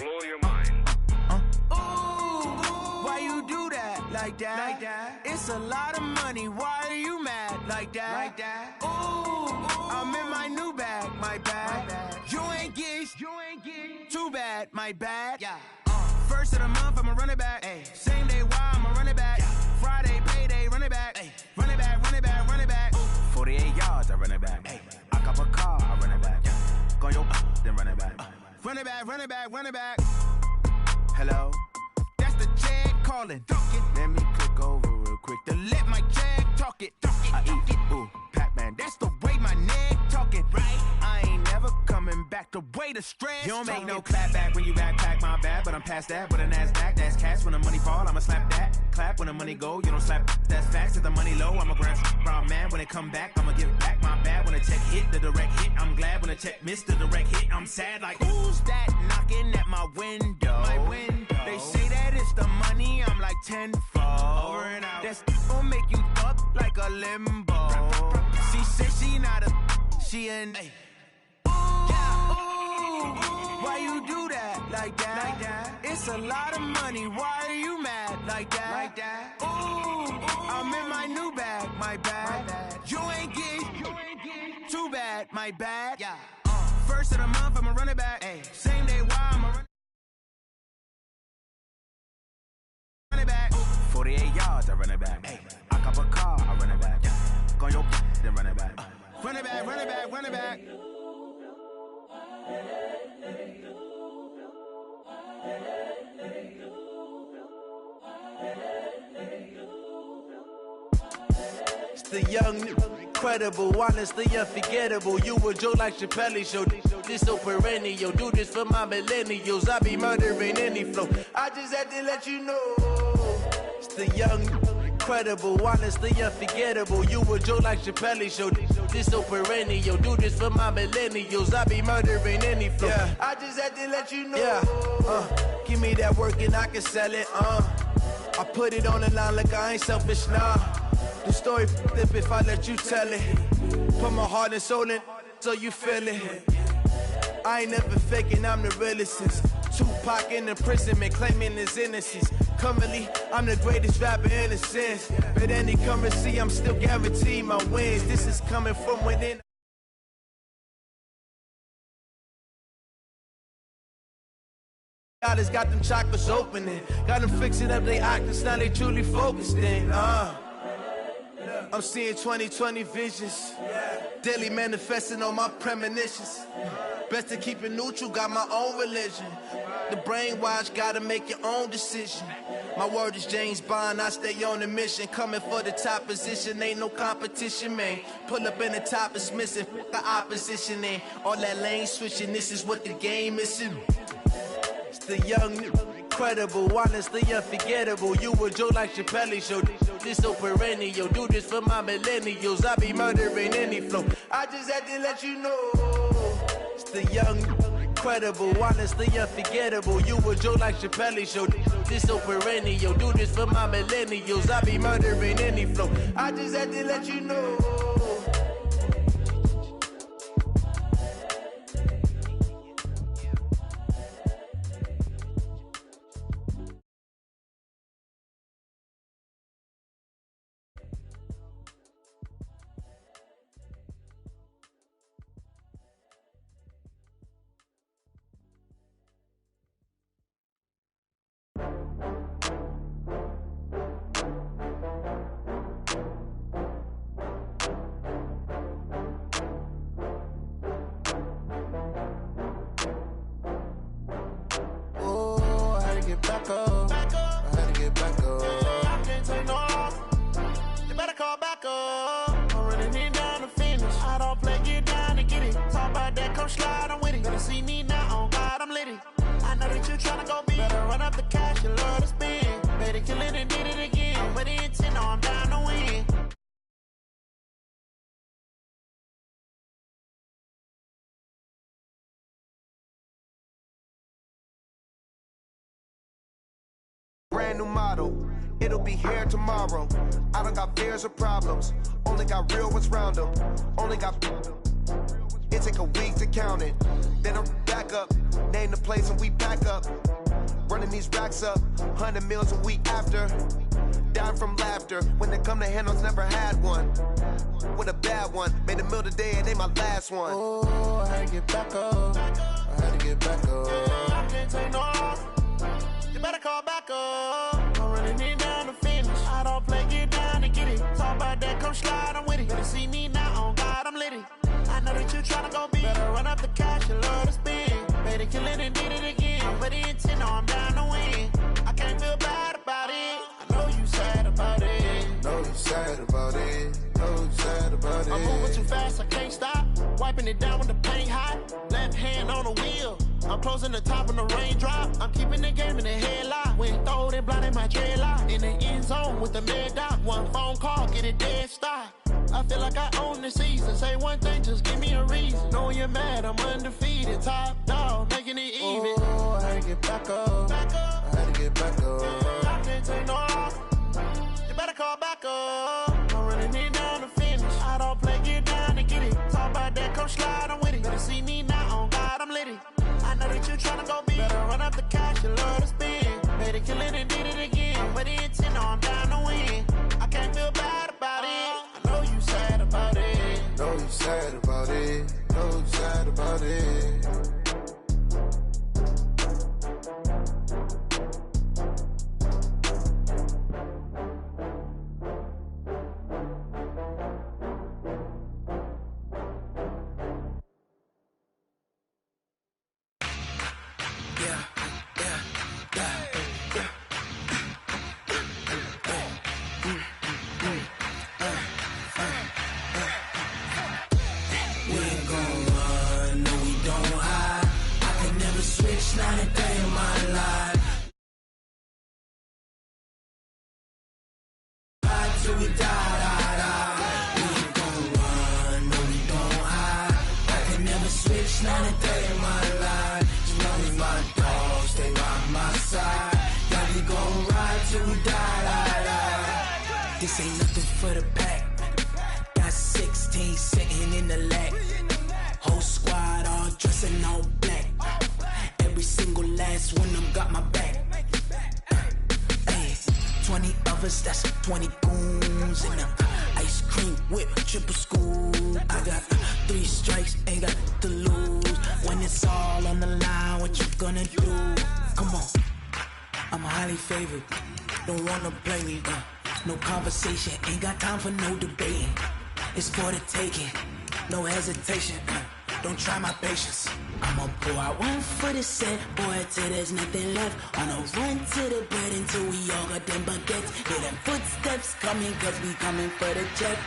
blow your mind. Ooh, why you do that like that? It's a lot of money. Why are you mad like that? Ooh, I'm in my new bag, my bad. You ain't get too bad, my bad. Yeah. First of the month, I'ma run it back. Ay. Same day, why I'ma run it back. Yeah. Friday, payday, run it back. Ay. Run it back, run it back, run it back. 48 yards, I run it back. Ay. I cop a car, I run it back. Yeah. Go your then run it back. Run it back, run it back, run it back. Hello, that's the check calling. Let me click over real quick to let my check talk it. I eat it, ooh, Pac-Man. That's the way my neck talking. Right, I ain't never coming back the way the stress. You don't make no clap back when you backpack, my bad. But I'm past that with a NASDAQ. That's cash when the money fall. I'ma slap that. Clap when the money go. You don't slap. That's facts. If the money low, I'ma grab brown man. When it come back, I'ma give back my bad. When the check hit, the direct hit. I'm glad when the check missed the direct hit. I'm sad like who's that knocking at my window? My window. They say that it's the money. I'm like tenfold. Over and out. That's gon' make you up like a limbo. She said she not a. She an. Why you do that like that? It's a lot of money. Why are you mad like that? Ooh, I'm in my new bag, my bad. You ain't get too bad, my bad. Yeah. First of the month, I'ma run it back. Ay. Same day, why I'ma run it back. 48 yards, I run it back. Ay. I cop a car, I run it back. Yeah. Go your then run it back. Run it back, run it back, run it back. It's the young, incredible, honestly unforgettable. You a joke like Chappelle show. This so perennial. Do this for my millennials. I be murdering any flow. I just had to let you know. It's the young, incredible, honestly unforgettable. You a joke like Chappelle show. This so perennial. Do this for my millennials. I be murdering any flow. Yeah. I just had to let you know. Yeah. Give me that work and I can sell it. I put it on the line like I ain't selfish, nah. The story flip if I let you tell it. Put my heart and soul in so you feel it. I ain't never faking, I'm the realest since Tupac in imprisonment, claiming his innocence. Currently, I'm the greatest rapper in a sense. But any currency, I'm still guaranteed my wins. This is coming from within. God has got them chakras opening. Got them fixing up their octaves, now they truly focused in. I'm seeing 2020 visions. Daily manifesting on my premonitions. Best to keep it neutral, got my own religion. The brainwash, gotta make your own decision. My word is James Bond, I stay on a mission. Coming for the top position, ain't no competition, man. Pull up in the top, it's missing, the opposition ain't. All that lane switching, this is what the game is. It's the young, incredible, honestly unforgettable. You a joke like Chappelle show. This so perennial. Do this for my millennials. I be murdering any flow. I just had to let you know. It's the young, incredible, honestly unforgettable. You a joke like Chappelle show. This so perennial. Do this for my millennials. I be murdering any flow. I just had to let you know. Brand new model, it'll be here tomorrow. I don't got fears or problems, only got real ones round them. Only got it's It take a week to count it. Then I'm back up, name the place and we pack up. Running these racks up, 100 meals a week after. Dying from laughter, when they come to handles, never had one. With a bad one, made a meal today and they my last one. Oh, I had to get back up, I had to get back up. I can't take no loss, you better call back up. I'm running it down to finish, I don't play, get down to get it. Talk about that, come slide, I'm with it. Better see me now, on God, I'm litty. I know that you tryna go big, better run up the cash, you love to spend. Better kill it and did it again. I put in 10, I'm down to win. I can't feel bad about it. I know you sad about it. Know you sad about it. Know you sad about it. I'm moving too fast, I can't stop. Wiping it down with the paint hot. Left hand on the wheel. I'm closing the top on the raindrop. I'm keeping the game in the headlock. When throwed and blinded my dreadlock. In the end zone with the mad dot. One phone call, get it dead stop. I feel like I own the season. Say one thing, just give me a reason. Knowing you're mad, I'm undefeated. Top dog, making it even. Oh, I had to get back up. I had to get back up. I can't take no loss. You better call back up. I'm running it down to finish. I don't play, get down to get it. Talk about that, come slide, I'm with it. Better see me now, on God, I'm litty. I know that you tryna go big. Better run up the cash, you love to spend. Better kill it and did it again. But in 10, I'm down to win. I can't feel bad about it. I know you sad about it. Know you sad about it. Know you sad about it. Not a day in my life. Ride till we die. We ain't gon' run, no we don't hide. I can never switch, not a day in my life. As long as my dogs stay by my side. Yeah, we gon' ride till we die. This ain't nothing for the pack. Got 16 sitting in the lap. Whole squad all dressing all black. Every single last one of them got my back. Ay, 20 of us, that's 20 goons. And ice cream whip, triple scoop. I got 3 strikes, ain't got to lose. When it's all on the line, what you gonna do? Come on, I'm highly favored. Don't wanna play me, no conversation. Ain't got time for no debating. It's for the taking, no hesitation. Don't try my patience. I'ma pour out one for the set, boy, till there's nothing left. On a run to the bread until we all got them baguettes. Hear them footsteps coming, cause we coming for the check.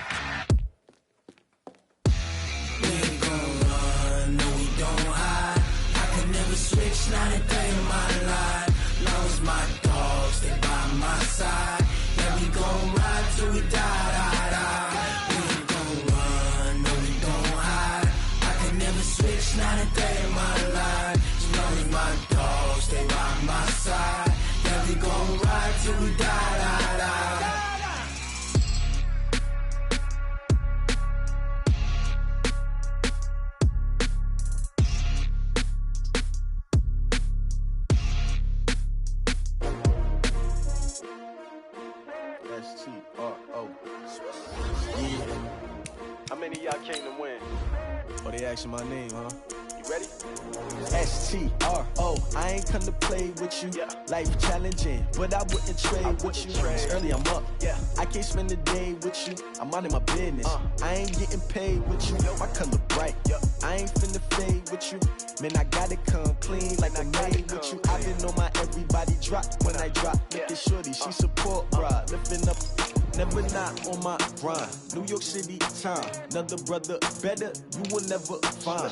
We ain't gon' run, no we don't hide. I can never switch, not a day in my life. Long as my dogs stay by my side. Yeah, we gon' ride till we die. We ain't gon' run, no we don't hide. I can never switch, not a day in my life. As long as my dogs stay by my side. Yeah, we gon' ride till we die. S-T-R-O. Yeah. How many of y'all came to win? Oh, they asking my name, huh? You ready? S-T-R-O. I ain't come to play with you. Yeah. Life challenging, but I wouldn't trade with you. It's early, I'm up. Yeah. I can't spend the day with you. I'm minding my business. I ain't getting paid with you. My color bright. I ain't finna fade with you. Man, I gotta come clean like I'm made with you. I've been on my everybody drop when I drop. Look at shorty, she support ride. Lifting up, never not on my grind. New York City time. Another brother better, you will never find.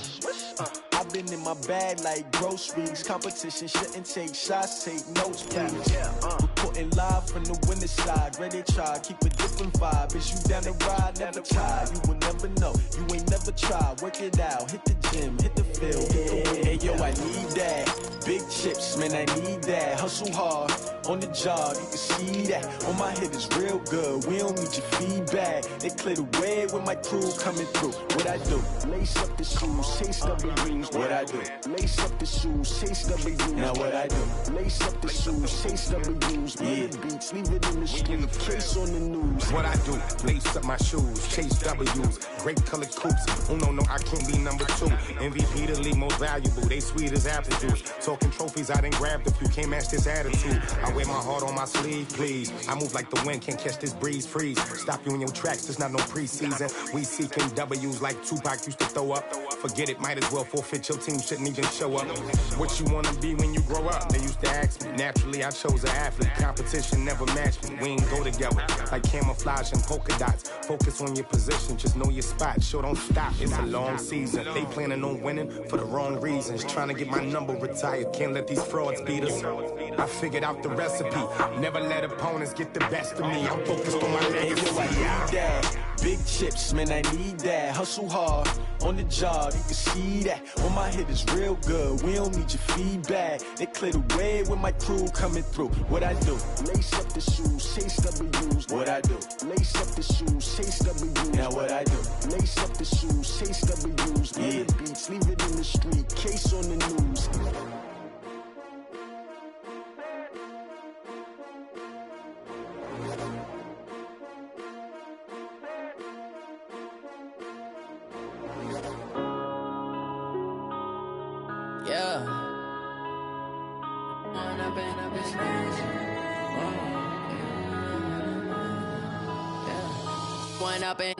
I've been in my bag like groceries. Competition shouldn't take shots, take notes, please. Reporting live from the winning side. Ready to try, keep a different vibe. Is you down the ride? Never try. You will never know. You ain't never tried. Work it out, hit the gym, hit the field, get the win. Hey yo, I need that. Big chips, man, I need that. Hustle hard, on the job, you can see that. On my head is real good, we don't need your feedback. They clear the way with my crew coming through. What I do? Lace up the shoes, chase W's. What I do? Lace up the shoes, chase W's. Now what I do? Lace up the shoes, chase W's. Yeah. Beats, leave it in the street, case on the news. What I do? Lace up my shoes, chase W's. Great colored coops. Oh no, I can't be number 2. MVP the league most valuable. They sweet as apple juice. Talking trophies, I didn't grab the few. Can't match this attitude. I wear my heart on my sleeve, please. I move like the wind, can't catch this breeze, freeze. Stop you in your tracks, there's not no preseason. We seeking W's like Tupac used to throw up. Forget it, might as well forfeit. Your team shouldn't even show up. What you wanna be when you grow up? They used to ask me. Naturally, I chose an athlete. Competition never matched me. We ain't go together like camouflage and polka dots. Focus on your position, just know your spot. Sure, don't stop. It's a long season. They planning on winning for the wrong reasons. Trying to get my number retired. Can't let these frauds beat us. I figured out the recipe. Never let opponents get the best of me. I'm focused on my legacy. Hey, yo, I need that. Big chips, man, I need that. Hustle hard, on the job, you can see that. On my head is real good, we don't need your feedback. They clear the way with my crew coming through. What I do? Lace up the shoes, chase W's. What I do? Lace up the shoes, chase W's. Now what I do? Lace up the shoes, chase W's. Yeah. Beats, leave it in the street, case on the news.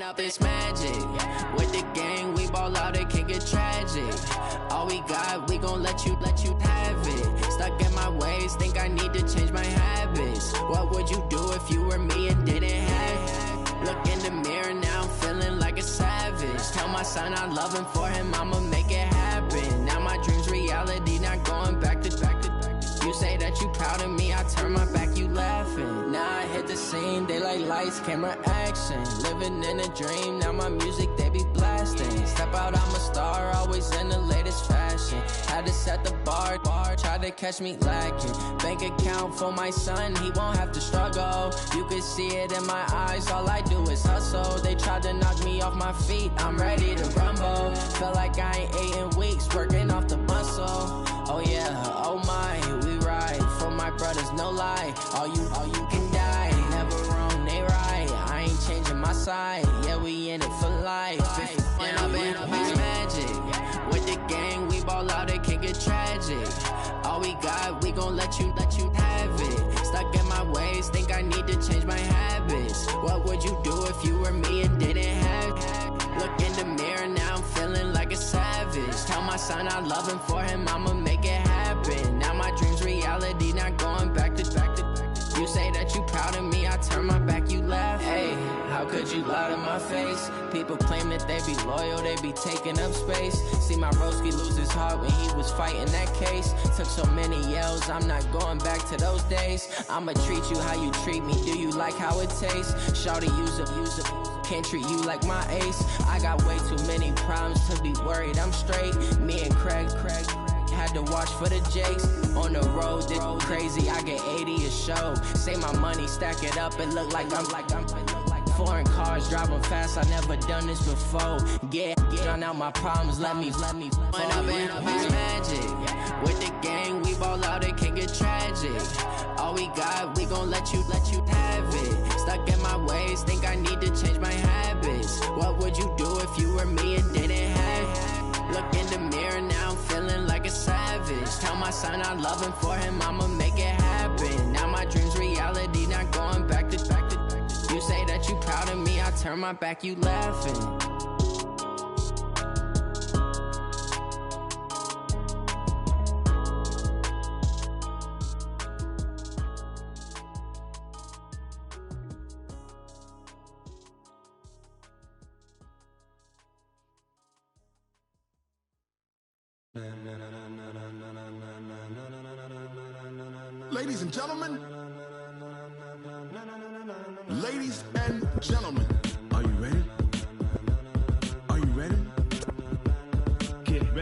Up this magic. With the gang, we ball out, it can get tragic. All we got, we gon' let you have it. Stuck in my ways, think I need to change my habits. What would you do if you were me and didn't have it? Look in the mirror now, I'm feeling like a savage. Tell my son I love him, for him I'ma make it happen. Now my dream's reality, not going back to. You say that you proud of me, I turn my back, you laughing. Now I hit the scene, they like lights, camera, action. Living in a dream, now my music, they be blasting. Step out, I'm a star, always in the latest fashion. Had to set the bar, try to catch me lacking. Bank account for my son, he won't have to struggle. You can see it in my eyes, all I do is hustle. They tried to knock me off my feet, I'm ready to rumble. Feel like I ain't ate in weeks, working off the muscle. Oh yeah, oh my, we ride for my brothers, no lie. All you can die, never wrong, they right. I ain't changing my side, yeah, we in it for life. When up in it's magic. With the gang, we ball out, it can get tragic. All we got, we gon' let you have it. Stuck in my ways, think I need to change my habits. What would you do if you were me and didn't have it? Look in the mirror now, I'm feeling like a savage. Tell my son I love him, for him I'ma make it happen. Now my dream's reality, not going back to. You say that you proud of me, I turn my back, you laugh. Hey, how could you lie to my face? People claim that they be loyal, they be taking up space. See my broski lose his heart when he was fighting that case. Took so many yells, I'm not going back to those days. I'ma treat you how you treat me, do you like how it tastes? Shawty, use it, can't treat you like my ace. I got way too many problems to be worried, I'm straight. Me and Craig had to watch for the Jakes. On the road, this crazy, I get 80 a show. Say my money, stack it up, it look like I'm foreign cars, driving fast, I never done this before. Get drown out my problems, let me When up in it's magic. With the gang, we ball out, it can get tragic. All we got, we gon' let you have it. Stuck in my ways, think I need to change my habits. What would you do if you were me and didn't have it? Look in the mirror now, I'm feeling like a savage. Tell my son I love him, for him I'ma make it happen. Now my dream's reality, not going back to. You say that you proud of me, I turn my back, you laughing. Ladies and gentlemen, ladies and gentlemen, are you ready? Are you ready? Get it.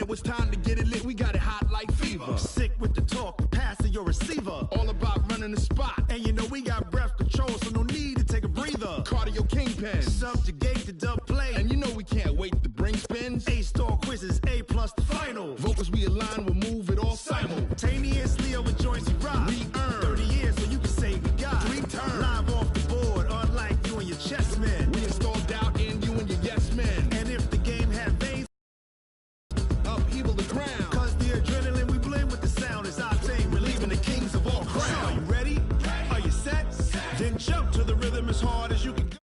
Now it's time to get it lit, we got it hot like fever. Sick with the talk, passing your receiver. All about running the spot. And you know we got breath control, so no need to take a breather. Cardio kingpin. Subjugate the dub play. And you know we can't wait to bring spins. A-star quizzes, A+ the final. Vocals we align, we'll move it all simultaneously over joints we rock. We earn 30 years, so you can say we got 3 turns. Live off the board, unlike you and your chess men. We install doubt in you and your yes men. And if the game had veins, upheaval the ground. Cause the adrenaline we blend with the sound is our thing. We're leaving the kings of all crowns. Are you ready? Are you set? Then jump to the rhythm as hard as you can go.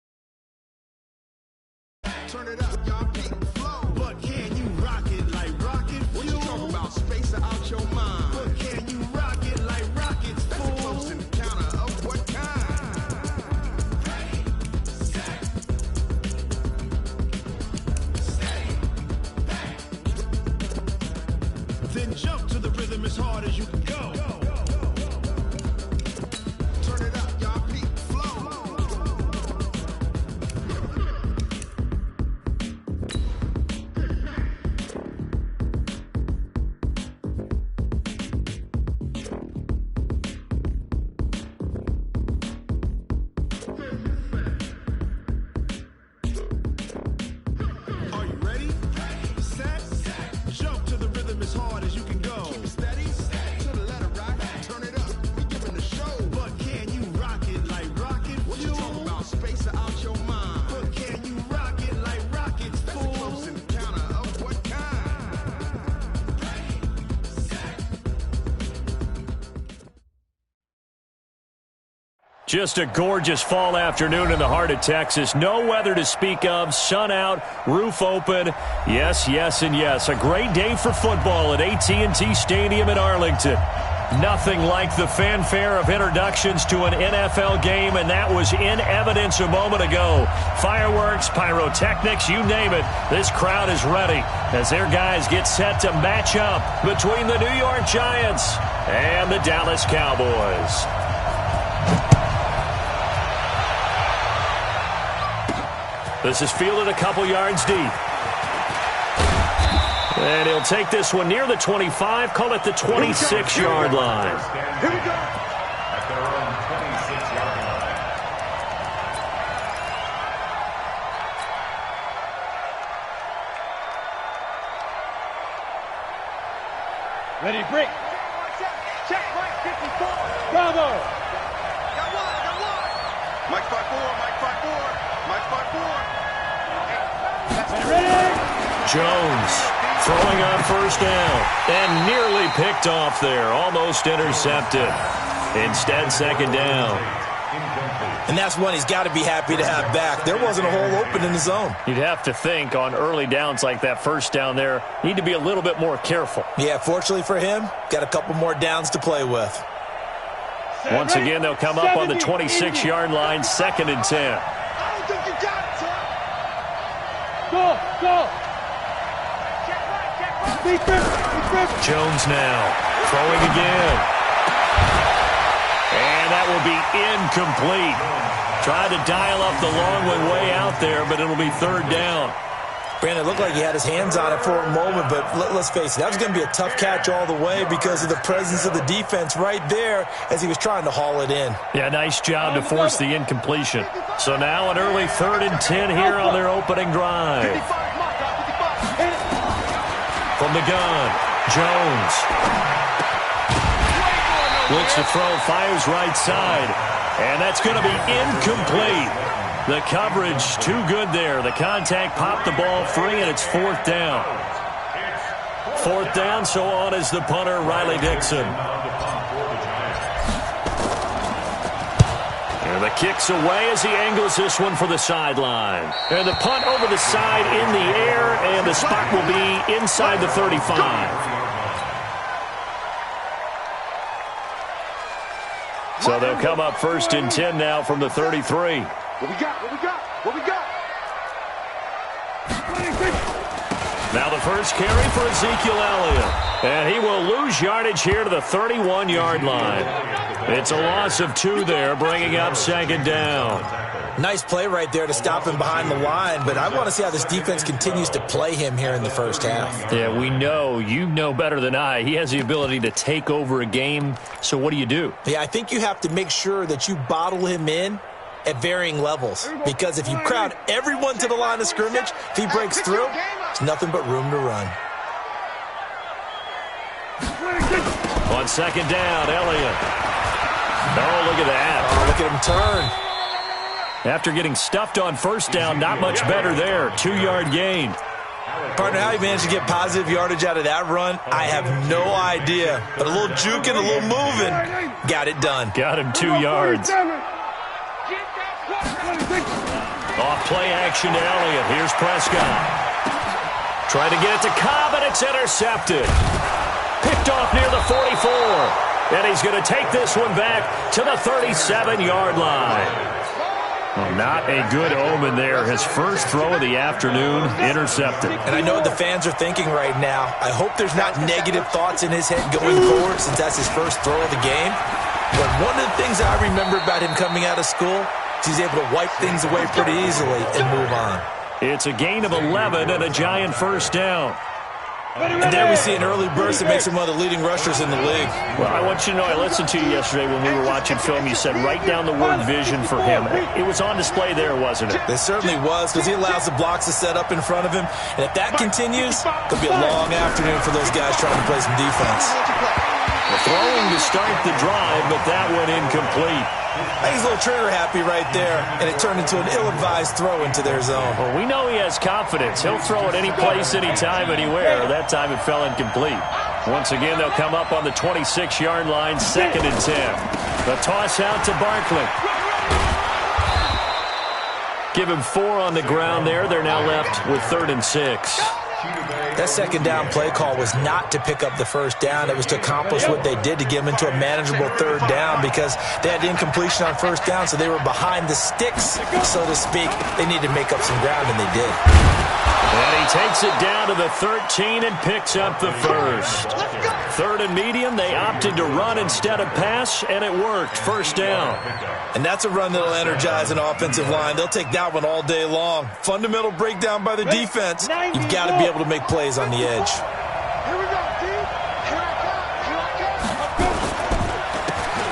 Turn it up, y'all keep the flow. But can you rock it like rocket fuel? What you talking about? Space out your mind. But can you rock it like rockets, That's fool? a close encounter of what kind? Then jump to the rhythm as hard as you can go. Turn it up, y'all keep the flow. Are you ready? Set? Jump to the rhythm as hard as you can go. Keep it steady, to the letter right. Turn it up, we giving the show. But can you rock it like rocket What you fuel? talking about? Space out your mind. But can you rock it like rockets, That's a close fool? encounter of what kind? Just a gorgeous fall afternoon in the heart of Texas. No weather to speak of. Sun out, roof open. Yes, yes, and yes. A great day for football at AT&T Stadium in Arlington. Nothing like the fanfare of introductions to an NFL game, and that was in evidence a moment ago. Fireworks, pyrotechnics, you name it. This crowd is ready as their guys get set to match up between the New York Giants and the Dallas Cowboys. This is fielded a couple yards deep. And he'll take this one near the 25, call it the 26-yard line. Here we go. At their own 26-yard line. Ready, break. Check, Mike 54. Bravo. Got one. Mike 5-4, Mike 5-4. Mike 5-4. Ready? Jones throwing on first down and nearly picked off there. Almost intercepted. Instead, second down. And that's one he's got to be happy to have back. There wasn't a hole open in the zone. You'd have to think on early downs like that first down there, need to be a little bit more careful. Yeah, fortunately for him, got a couple more downs to play with. Once again, they'll come up on the 26-yard line, 2nd and 10. I don't think you got it, son. Go. Jones now throwing again. And that will be incomplete. Tried to dial up the long one way out there, but it'll be 3rd down. Brandon, it looked like he had his hands on it for a moment, but let's face it, that was going to be a tough catch all the way because of the presence of the defense right there as he was trying to haul it in. Yeah, nice job to force the incompletion. So now an early 3rd and 10 here on their opening drive. From the gun, Jones. Looks to throw, fires right side. And that's going to be incomplete. The coverage too good there. The contact popped the ball free, and it's 4th down. 4th down, so on is the punter, Riley Dixon. And the kick's away as he angles this one for the sideline. And the punt over the side in the air, and the spot will be inside the 35. So they'll come up 1st and 10 now from the 33. What we got? Now the first carry for Ezekiel Elliott. And he will lose yardage here to the 31-yard line. It's a loss of 2 there, bringing up second down. Nice play right there to stop him behind the line, but I want to see how this defense continues to play him here in the first half. Yeah, we know. You know better than I. He has the ability to take over a game, so what do you do? Yeah, I think you have to make sure that you bottle him in at varying levels, because if you crowd everyone to the line of scrimmage, if he breaks through, there's nothing but room to run. On second down, Elliott. Oh, look at that. Oh, look at him turn. After getting stuffed on first down, not much better there. 2-yard gain. Partner, how he managed to get positive yardage out of that run, I have no idea. But a little juking, a little moving, got it done. Got him 2 yards. Off play action to Elliott. Here's Prescott. Trying to get it to Cobb, and it's intercepted. Picked off near the 44. And he's going to take this one back to the 37-yard line. Well, not a good omen there. His first throw of the afternoon, intercepted. And I know what the fans are thinking right now. I hope there's not negative thoughts in his head going forward, since that's his first throw of the game. But one of the things I remember about him coming out of school is he's able to wipe things away pretty easily and move on. It's a gain of 11 and a giant first down. And there we see an early burst that makes him one of the leading rushers in the league. Well, I want you to know, I listened to you yesterday when we were watching film. You said write down the word vision for him. It was on display there, wasn't it? It certainly was, because he allows the blocks to set up in front of him. And if that continues, it'll be a long afternoon for those guys trying to play some defense. Throwing to start the drive, but that went incomplete. He's a little trigger happy right there, and it turned into an ill-advised throw into their zone. Well, we know he has confidence. He'll throw it any place, anytime, anywhere. That time it fell incomplete. Once again, they'll come up on the 26-yard line, 2nd and 10. The toss out to Barkley. Give him 4 on the ground there. They're now left with 3rd and 6. That second down play call was not to pick up the first down. It was to accomplish what they did, to get them into a manageable 3rd down, because they had incompletion on first down, so they were behind the sticks, so to speak. They needed to make up some ground, and they did. And he takes it down to the 13 and picks up the first. 3rd and medium, they opted to run instead of pass, and it worked. First down. And that's a run that'll energize an offensive line. They'll take that one all day long. Fundamental breakdown by the defense. You've got to be able to make plays on the edge.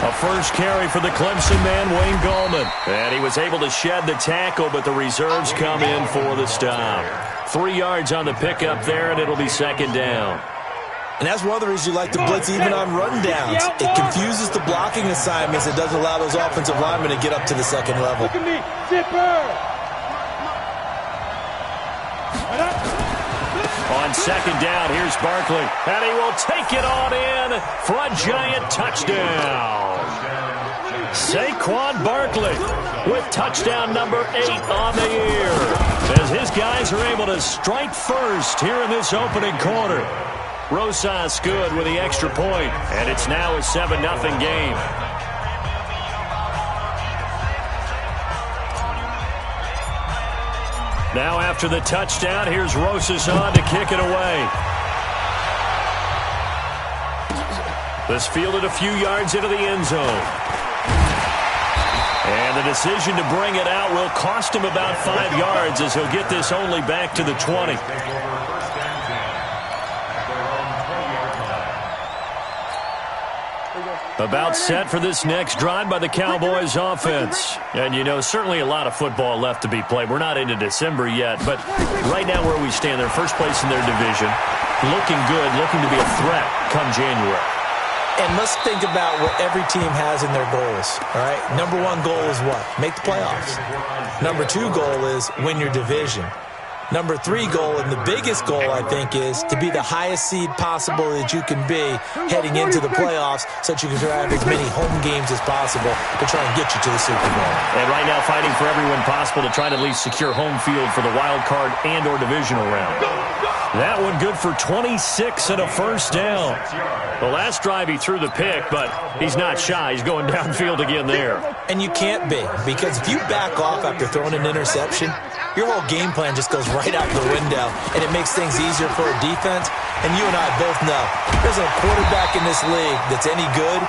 A first carry for the Clemson man, Wayne Gallman. And he was able to shed the tackle, but the reserves come in for the stop. 3 yards on the pickup there, and it'll be 2nd down. And that's one of the reasons you like to blitz even on rundowns. It confuses the blocking assignments. It doesn't allow those offensive linemen to get up to the second level. Look at me, zipper. On second down, here's Barkley. And he will take it on in for a giant touchdown. Saquon Barkley with touchdown number 8 on the year, as his guys are able to strike first here in this opening quarter. Rosas good with the extra point, and it's now a 7-0 game. Now after the touchdown, here's Rosas on to kick it away. This fielded a few yards into the end zone. And the decision to bring it out will cost him about 5 yards, as he'll get this only back to the 20. About set for this next drive by the Cowboys offense. And, you know, certainly a lot of football left to be played. We're not into December yet, but right now where we stand, they're first place in their division. Looking good, looking to be a threat come January. And let's think about what every team has in their goals, all right? Number 1 goal is what? Make the playoffs. Number 2 goal is win your division. Number 3 goal, and the biggest goal, I think, is to be the highest seed possible that you can be heading into the playoffs, so that you can drive as many home games as possible to try and get you to the Super Bowl. And right now fighting for everyone possible to try to at least secure home field for the wild card and or divisional round. That one good for 26 and a first down. The last drive he threw the pick, but he's not shy. He's going downfield again there. And you can't be, because if you back off after throwing an interception, your whole game plan just goes right out the window, and it makes things easier for a defense. And you and I both know there's a quarterback in this league that's any good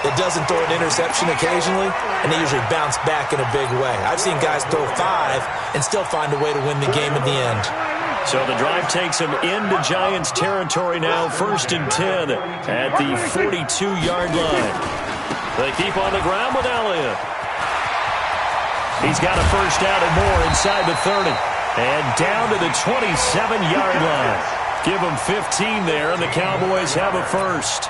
that doesn't throw an interception occasionally, and they usually bounce back in a big way. I've seen guys throw 5 and still find a way to win the game in the end. So the drive takes them into Giants territory now, 1st and 10 at the 42-yard line. They keep on the ground with Elliott. He's got a first down and more inside the 30. And down to the 27-yard line. Give them 15 there, and the Cowboys have a first.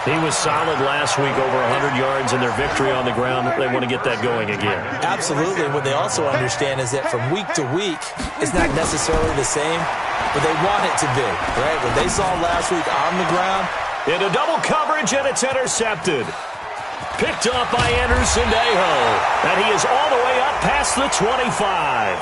He was solid last week, over 100 yards in their victory on the ground. They want to get that going again. Absolutely. What they also understand is that from week to week, it's not necessarily the same, but they want it to be, right? What they saw last week on the ground. Into double coverage, and it's intercepted. Picked up by Anderson Aho, and he is all the way up past the 25.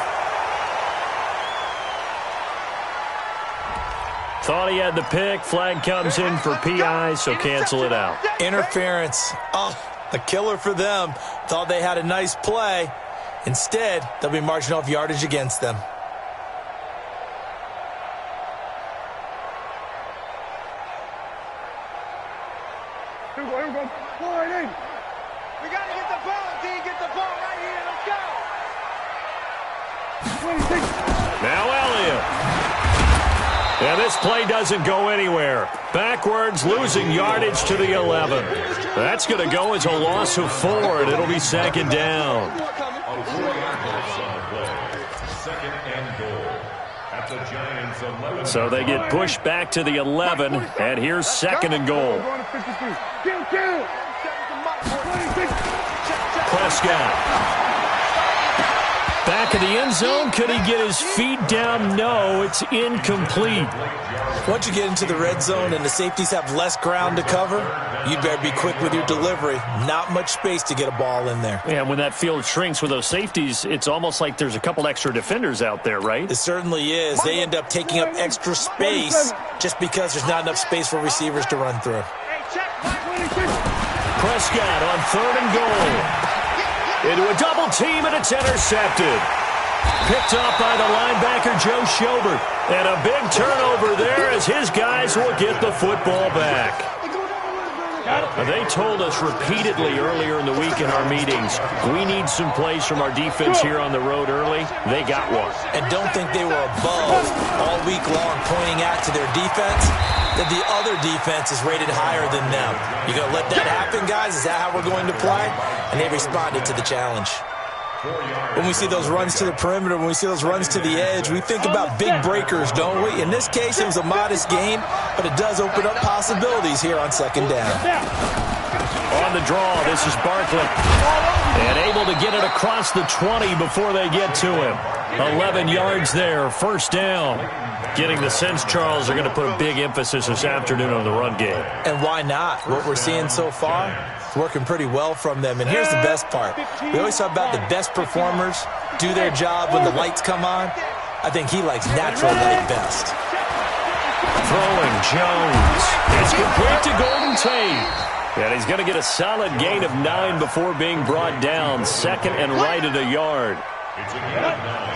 Thought he had the pick. Flag comes in for PI, so cancel it out. Interference. Oh, a killer for them. Thought they had a nice play. Instead, they'll be marching off yardage against them. Here we go. Forward. We got to get the ball, D. Get the ball right here. Let's go. Now Elliott. Yeah, this play doesn't go anywhere. Backwards, losing yardage to the 11. That's going to go as a loss of 4, and it'll be 2nd down. So they get pushed back to the 11, and here's 2nd and goal. Prescott. Back of the end zone. Could he get his feet down? No, it's incomplete. Once you get into the red zone and the safeties have less ground to cover, you better be quick with your delivery. Not much space to get a ball in there. Yeah, when that field shrinks with those safeties, it's almost like there's a couple extra defenders out there, right? It certainly is. They end up taking up extra space just because there's not enough space for receivers to run through. Prescott on 3rd and goal. Into a double team, and it's intercepted. Picked up by the linebacker, Joe Schobert. And a big turnover there as his guys will get the football back. They told us repeatedly earlier in the week in our meetings, we need some plays from our defense here on the road early. They got one. And don't think they were above all week long pointing out to their defense that the other defense is rated higher than them. You going to let that happen, guys? Is that how we're going to play? And they responded to the challenge. When we see those runs to the perimeter, when we see those runs to the edge, we think about big breakers, don't we? In this case, it was a modest gain, but it does open up possibilities here on 2nd down. On the draw, this is Barkley. And able to get it across the 20 before they get to him. 11 yards there, 1st down. Getting the sense, Charles, are going to put a big emphasis this afternoon on the run game. And why not? What we're seeing so far is working pretty well from them. And here's the best part. We always talk about the best performers do their job when the lights come on. I think he likes natural light best. Throwing Jones. It's complete to Golden Tate. And he's going to get a solid gain of 9 before being brought down. 2nd and right at a yard.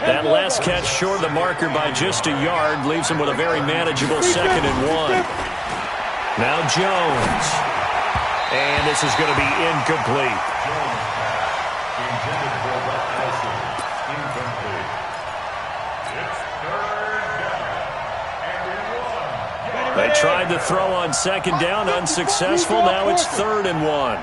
That last catch short of the marker by just a yard leaves him with a very manageable 2nd and 1. Now Jones. And this is going to be incomplete. They tried to throw on 2nd down, unsuccessful. Now it's 3rd and 1.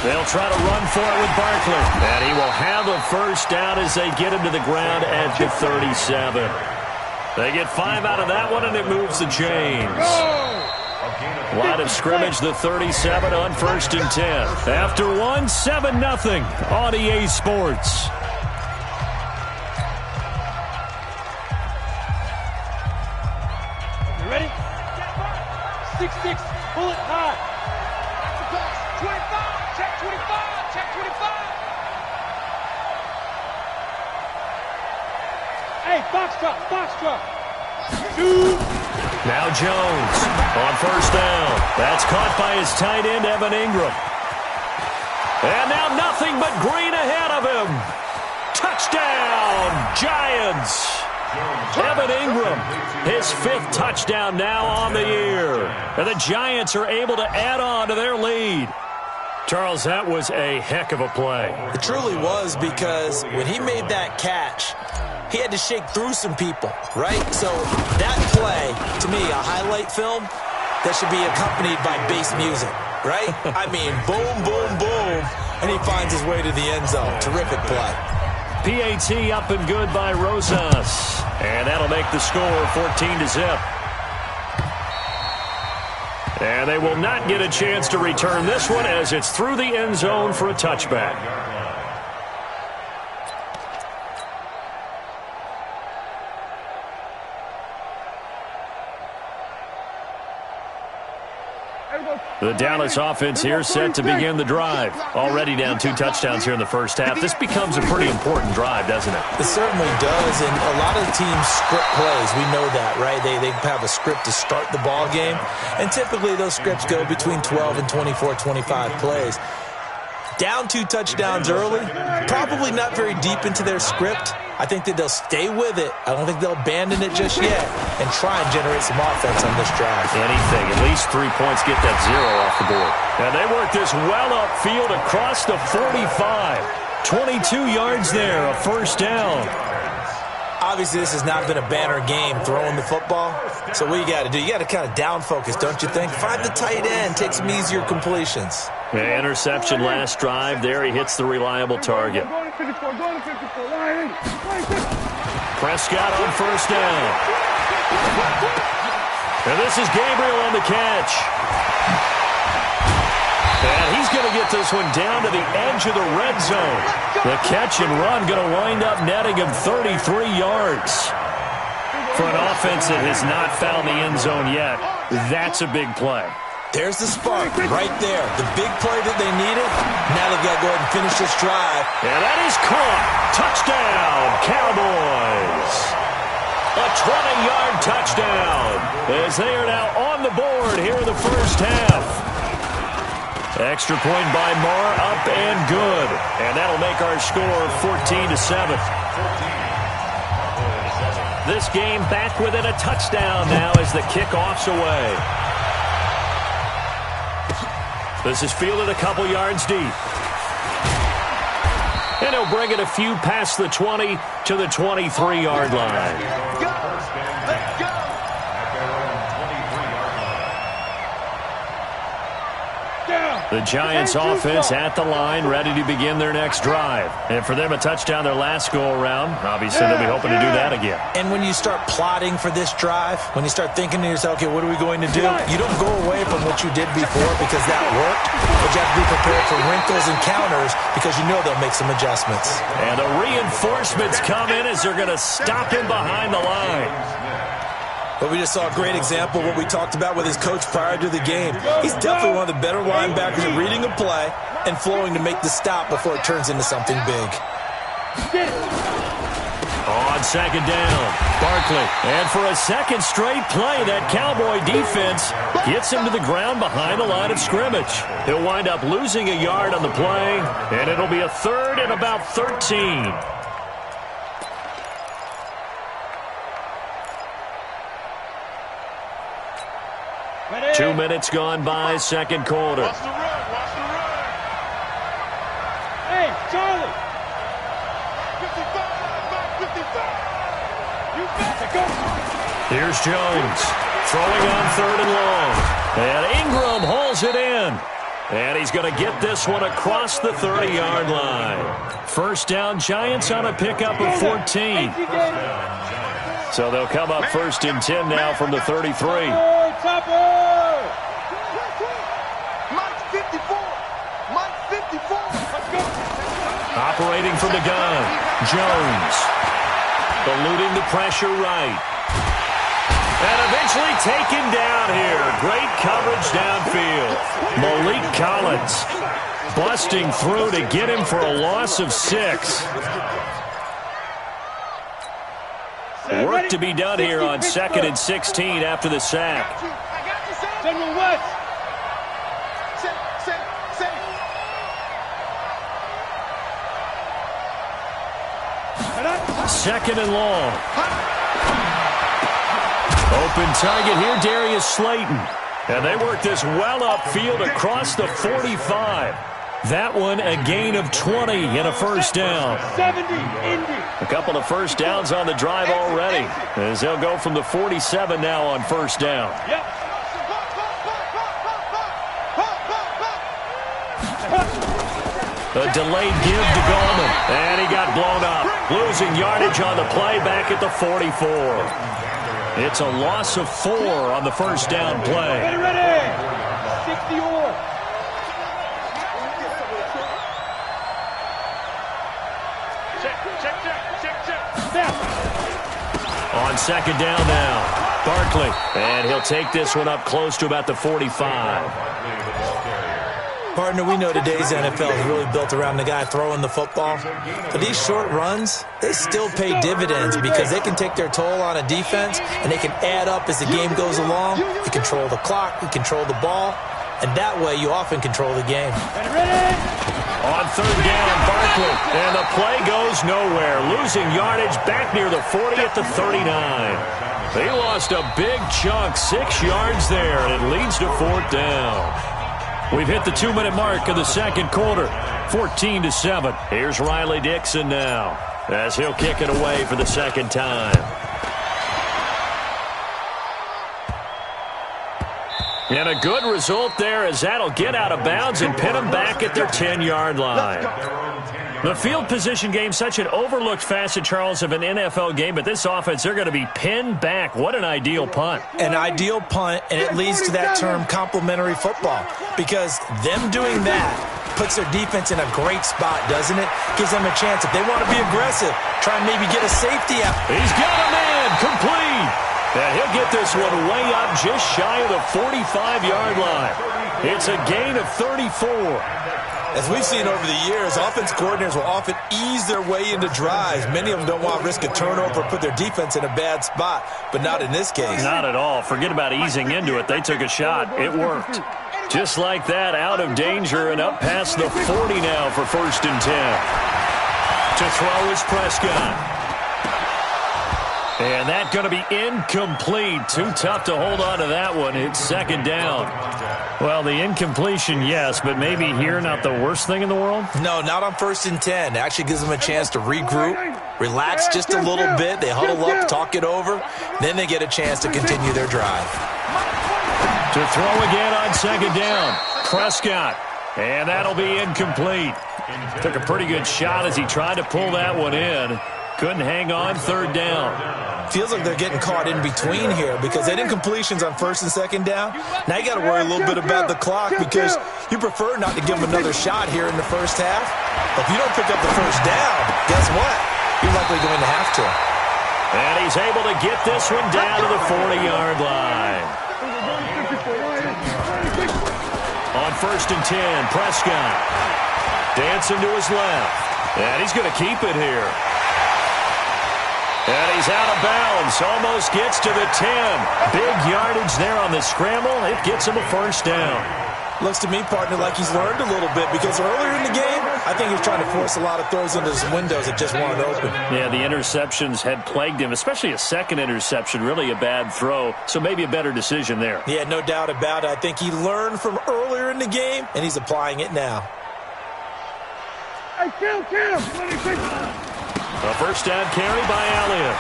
They'll try to run for it with Barkley. And he will have a first down as they get him to the ground at the 37. They get 5 out of that one, and it moves the chains. Line of scrimmage, the 37 on 1st and 10. After 1, 7-0 on EA Sports. You ready? 6-6, pull it high. 25, check 25, check 25. Hey, foxtrot. Now Jones on 1st down. That's caught by his tight end, Evan Ingram. And now nothing but green ahead of him. Touchdown, Giants. Evan Ingram, his 5th touchdown now on the year. And the Giants are able to add on to their lead. Charles, that was a heck of a play. It truly was, because when he made that catch, he had to shake through some people, right? So that play, to me, a highlight film that should be accompanied by bass music, right? I mean, boom, boom, boom, and he finds his way to the end zone. Terrific play. PAT up and good by Rosas. And that'll make the score 14-0. And they will not get a chance to return this one, as it's through the end zone for a touchback. The Dallas offense here set to begin the drive. Already down 2 touchdowns here in the first half. This becomes a pretty important drive, doesn't it? It certainly does, and a lot of teams script plays. We know that, right? They have a script to start the ball game, and typically those scripts go between 12 and 24, 25 plays. Down 2 touchdowns early, probably not very deep into their script. I think that they'll stay with it. I don't think they'll abandon it just yet and try and generate some offense on this drive. Anything, at least 3 points, get that 0 off the board. And they work this well upfield across the 45. 22 yards there, a first down. Obviously, this has not been a banner game throwing the football. So what you got to do, you got to kind of down focus, don't you think? Find the tight end, take some easier completions. Yeah, interception last drive. There he hits the reliable target. Prescott on first down. And this is Gabriel on the catch. And he's going to get this one down to the edge of the red zone. The catch and run going to wind up netting him 33 yards. For an offense that has not found the end zone yet, that's a big play. There's the spark right there. The big play that they needed. Now they've got to go ahead and finish this drive. And that is caught. Touchdown, Cowboys. A 20-yard touchdown as they are now on the board here in the first half. Extra point by Marr, up and good. And that'll make our score 14-7. This game back within a touchdown now as the kickoff's away. This is fielded a couple yards deep. And he'll bring it a few past the 20 to the 23-yard line. Let's go! The Giants offense at the line, ready to begin their next drive. And for them, a touchdown their last go-around. Obviously, they'll be hoping to do that again. And when you start plotting for this drive, when you start thinking to yourself, okay, what are we going to do? You don't go away from what you did before because that worked, but you have to be prepared for wrinkles and counters because you know they'll make some adjustments. And the reinforcements come in as they're going to stop him behind the line. But we just saw a great example of what we talked about with his coach prior to the game. He's definitely one of the better linebackers at reading a play and flowing to make the stop before it turns into something big. On second down, Barkley. And for a second straight play, that Cowboy defense gets him to the ground behind the line of scrimmage. He'll wind up losing a yard on the play, and it'll be a third and about 13. 2 minutes gone by, second quarter. Watch the run, watch the run. Hey, Charlie. 55, you got to go. Here's Jones, throwing on third and long. And Ingram hauls it in. And he's going to get this one across the 30-yard line. First down, Giants on a pickup of 14. So they'll come up first and 10 now from the 33. Operating from the gun, Jones. Eluding the pressure right. And eventually taken down here. Great coverage downfield. Malik Collins busting through to get him for a loss of 6. Work to be done here on 2nd and 16 after the sack. General West. Second and long. Open target here, Darius Slayton. And they work this well upfield across the 45. That one a gain of 20 and a first down. 70, Indy. A couple of first downs on the drive already, as they'll go from the 47 now on first down. Yep. A delayed give to Goldman, and he got blown up. Losing yardage on the play back at the 44. It's a loss of 4 on the first down play. Ready. 60 or. Check. On second down now, Barkley, and he'll take this one up close to about the 45. Partner, we know today's NFL is really built around the guy throwing the football. But these short runs, they still pay dividends because they can take their toll on a defense, and they can add up as the game goes along. You control the clock, you control the ball, and that way you often control the game. On third down, Barkley, and the play goes nowhere. Losing yardage back near the 40 at the 39. They lost a big chunk, 6 yards there, and it leads to fourth down. We've hit the 2-minute mark of the second quarter, 14-7. Here's Riley Dixon now, as he'll kick it away for the second time. And a good result there, as that'll get out of bounds and pin them back at their 10-yard line. The field position game, such an overlooked facet, Charles, of an NFL game, but this offense, they're going to be pinned back. What an ideal punt. An ideal punt, and it leads to that term complementary football, because them doing that puts their defense in a great spot, doesn't it? Gives them a chance, if they want to be aggressive, try and maybe get a safety out. He's got a man, complete. And he'll get this one way up just shy of the 45-yard line. It's a gain of 34. As we've seen over the years, offense coordinators will often ease their way into drives. Many of them don't want to risk a turnover or put their defense in a bad spot, but not in this case. Not at all. Forget about easing into it. They took a shot. It worked. Just like that, out of danger and up past the 40 now for first and 10. To throw is Prescott. And that's going to be incomplete. Too tough to hold on to that one. It's second down. Well, the incompletion, yes, but maybe here not the worst thing in the world? No, not on first and 10. It actually gives them a chance to regroup, relax just a little bit. They huddle up, talk it over. Then they get a chance to continue their drive. To throw again on second down, Prescott. And that'll be incomplete. Took a pretty good shot as he tried to pull that one in. Couldn't hang on third down. Feels like they're getting caught in between here because they did incompletions on first and second down. Now you got to worry a little bit about the clock because you prefer not to give them another shot here in the first half. But if you don't pick up the first down, guess what? You're likely going to have to. And he's able to get this one down to the 40-yard line. On first and 10, Prescott dancing to his left. And he's going to keep it here. And he's out of bounds, almost gets to the 10. Big yardage there on the scramble. It gets him a first down. Looks to me, partner, like he's learned a little bit because earlier in the game, I think he's trying to force a lot of throws into some windows that just weren't open. Yeah, the interceptions had plagued him, especially a second interception, really a bad throw, so maybe a better decision there. Yeah, no doubt about it. I think he learned from earlier in the game, and he's applying it now. Hey, kill! A first down carry by Elliott.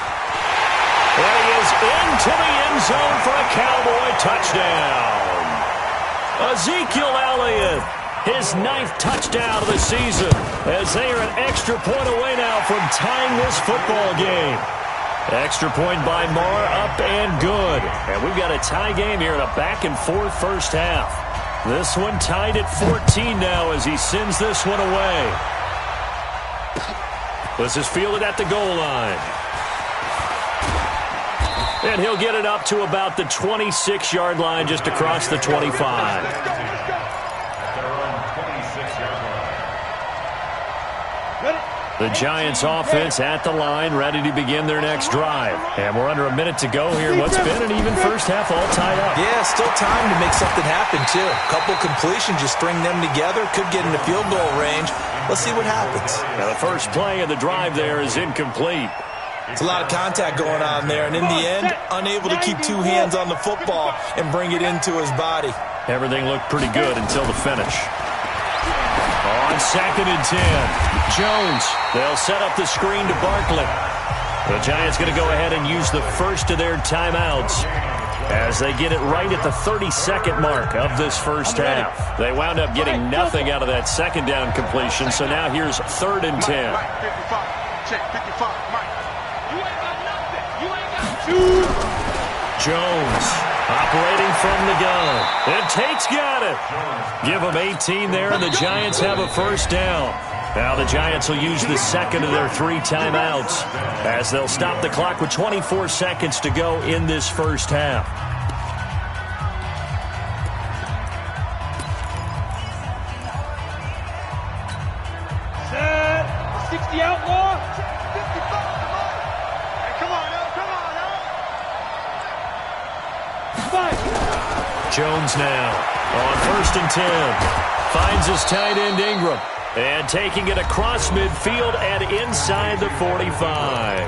And he is into the end zone for a Cowboy touchdown. Ezekiel Elliott, his 9th touchdown of the season, as they are an extra point away now from tying this football game. Extra point by Marr, up and good. And we've got a tie game here in a back-and-forth first half. This one tied at 14 now as he sends this one away. This is fielded at the goal line. And he'll get it up to about the 26-yard line, just across the 25. The Giants offense at the line, ready to begin their next drive. And we're under a minute to go here. What's been an even first half, all tied up. Yeah, still time to make something happen, too. A couple completions, you string them together, could get into field goal range. Let's see what happens. Now, the first play of the drive there is incomplete. It's a lot of contact going on there, and in the end, unable to keep two hands on the football and bring it into his body. Everything looked pretty good until the finish. On 2nd and 10, Jones. They'll set up the screen to Barkley. The Giants going to go ahead and use the first of their timeouts as they get it right at the 32nd mark of this first half. They wound up getting nothing out of that second down completion, so now here's 3rd and 10. Jones operating from the gun. And Tate's got it. Give them 18 there, and the Giants have a first down. Now the Giants will use the second of their 3 timeouts as they'll stop the clock with 24 seconds to go in this first half. Set. 60 outlaw. 55. Hey, come on now. Jones now on 1st and 10. Finds his tight end Ingram. And taking it across midfield and inside the 45.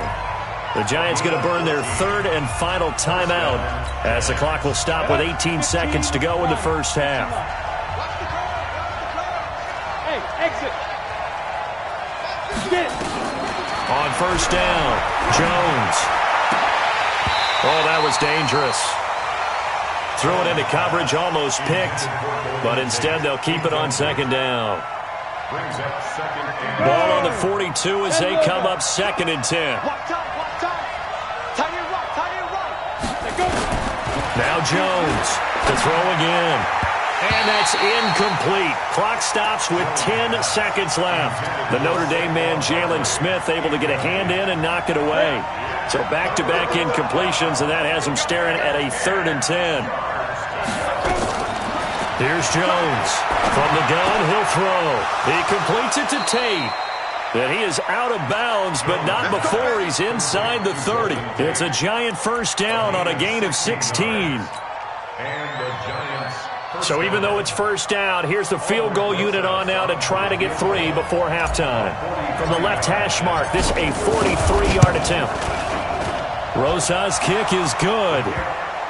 The Giants going to burn their 3rd and final timeout as the clock will stop with 18 seconds to go in the first half. Hey, exit. On 1st down, Jones. Oh, that was dangerous. Threw it into coverage, almost picked, but instead they'll keep it on 2nd down. Ball on the 42 as they come up 2nd and 10. Now Jones to throw again. And that's incomplete. Clock stops with 10 seconds left. The Notre Dame man, Jalen Smith, able to get a hand in and knock it away. So back-to-back incompletions, and that has him staring at a 3rd and 10. Here's Jones. From the gun, he'll throw. He completes it to Tate. And he is out of bounds, but not before he's inside the 30. It's a Giant first down on a gain of 16. So even though it's first down, here's the field goal unit on now to try to get 3 before halftime. From the left hash mark, this a 43-yard attempt. Rosa's kick is good.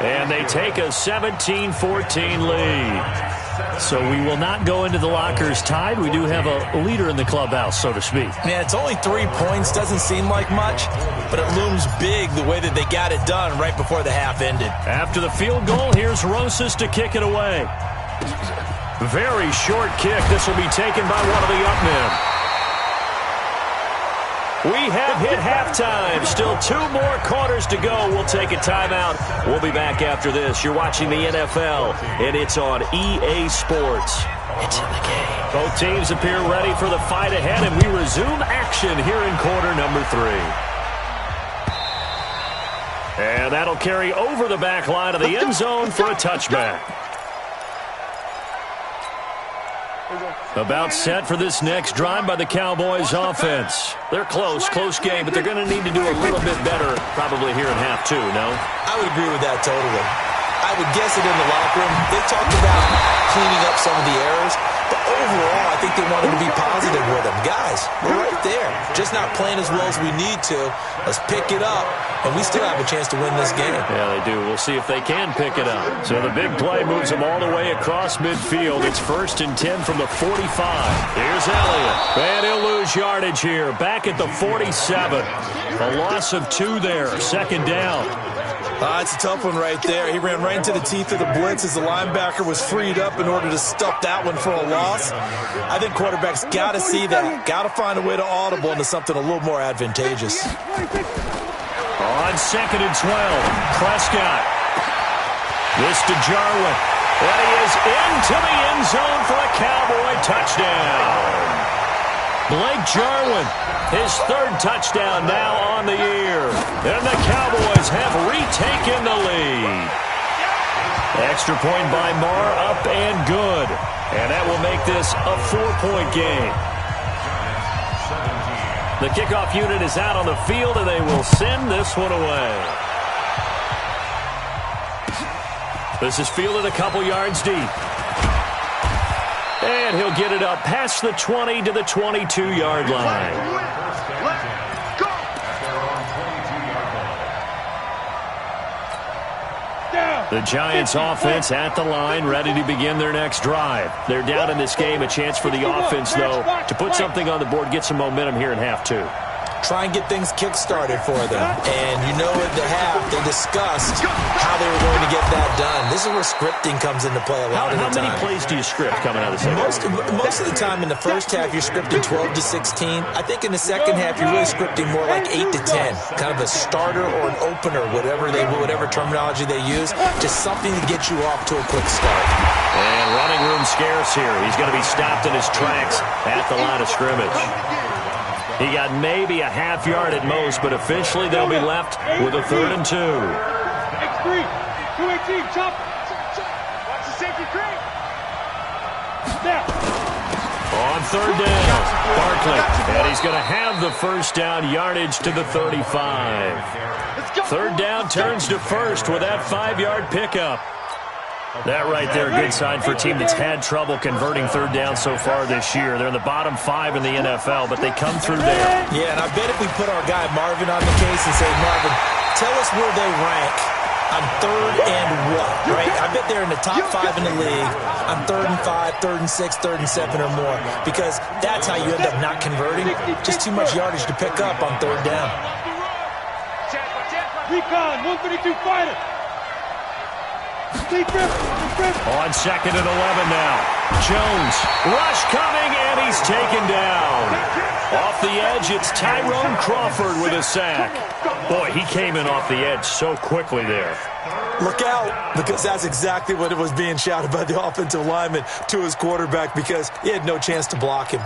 And they take a 17-14 lead. So we will not go into the lockers tied. We do have a leader in the clubhouse, so to speak. Yeah, it's only 3 points. Doesn't seem like much, but it looms big the way that they got it done right before the half ended. After the field goal, here's Rosas to kick it away. Very short kick. This will be taken by one of the up men. We have hit halftime. Still 2 more quarters to go. We'll take a timeout. We'll be back after this. You're watching the NFL, and it's on EA Sports. It's in the game. Both teams appear ready for the fight ahead, and we resume action here in quarter number 3. And that'll carry over the back line of the end zone for a touchback. About set for this next drive by the Cowboys offense. They're close game, but they're going to need to do a little bit better probably here in half 2, no? I would agree with that totally. I would guess it in the locker room. They talked about cleaning up some of the errors, but overall, I think they wanted to be positive with them. Guys, we're right there. Just not playing as well as we need to. Let's pick it up, and we still have a chance to win this game. Yeah, they do. We'll see if they can pick it up. So the big play moves them all the way across midfield. It's 1st and 10 from the 45. Here's Elliott. And he'll lose yardage here. Back at the 47. A loss of 2 there. 2nd down. It's a tough one right there. He ran right into the teeth of the blitz as the linebacker was freed up in order to stuff that one for a loss. I think quarterbacks got to see that. Got to find a way to audible into something a little more advantageous. On 2nd and 12, Prescott. This to Jarwin. And he is into the end zone for a Cowboy touchdown. Blake Jarwin, his 3rd touchdown now on the year. And the Cowboys have retaken the lead. Extra point by Marr, up and good. And that will make this a 4-point game. The kickoff unit is out on the field, and they will send this one away. This is fielded a couple yards deep. And he'll get it up past the 20 to the 22-yard line. The Giants offense at the line, ready to begin their next drive. They're down in this game. A chance for the offense, though, to put something on the board, get some momentum here in half two. Try and get things kick-started for them. And you know at the half, they discussed how they were going to get that done. This is where scripting comes into play a lot of the time. How many plays do you script coming out of the second? Most of the time in the first half, you're scripting 12 to 16. I think in the second half, you're really scripting more like 8 to 10. Kind of a starter or an opener, whatever terminology they use. Just something to get you off to a quick start. And running room scarce here. He's going to be stopped in his tracks at the line of scrimmage. He got maybe a half yard at most, but officially they'll be left with a 3rd and 2. X3, 218, chop. Watch the safety crane. Snap. On 3rd down, Barkley, and he's going to have the first down, yardage to the 35. 3rd down turns to 1st with that 5-yard pickup. That right there, a good sign for a team that's had trouble converting 3rd down so far this year. They're in the bottom 5 in the NFL, but they come through there. Yeah, and I bet if we put our guy Marvin on the case and say, Marvin, tell us where they rank on 3rd and what, right? I bet they're in the top 5 in the league on 3rd and 5, 3rd and 6, 3rd and 7 or more, because that's how you end up not converting. Just too much yardage to pick up on 3rd down. Recon, 132 fighter. On 2nd and 11 now. Jones, rush coming, and he's taken down. Off the edge, it's Tyrone Crawford with a sack. Boy, he came in off the edge so quickly there. Look out, because that's exactly what it was being shouted by the offensive lineman to his quarterback, because he had no chance to block him.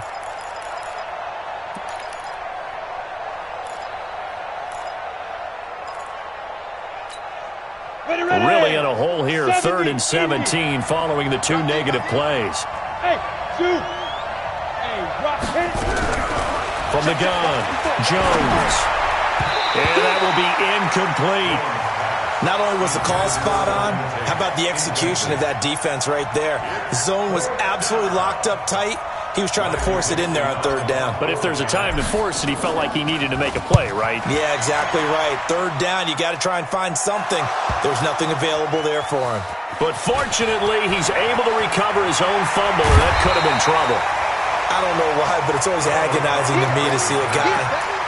Really in a hole here, 3rd and 17 following the 2 negative plays. From the gun, Jones. And that will be incomplete. Not only was the call spot on, how about the execution of that defense right there? The zone was absolutely locked up tight. He was trying to force it in there on 3rd down. But if there's a time to force it, he felt like he needed to make a play, right? Yeah, exactly right. 3rd down, you got to try and find something. There's nothing available there for him. But fortunately, he's able to recover his own fumble, and that could have been trouble. I don't know why, but it's always agonizing to me to see a guy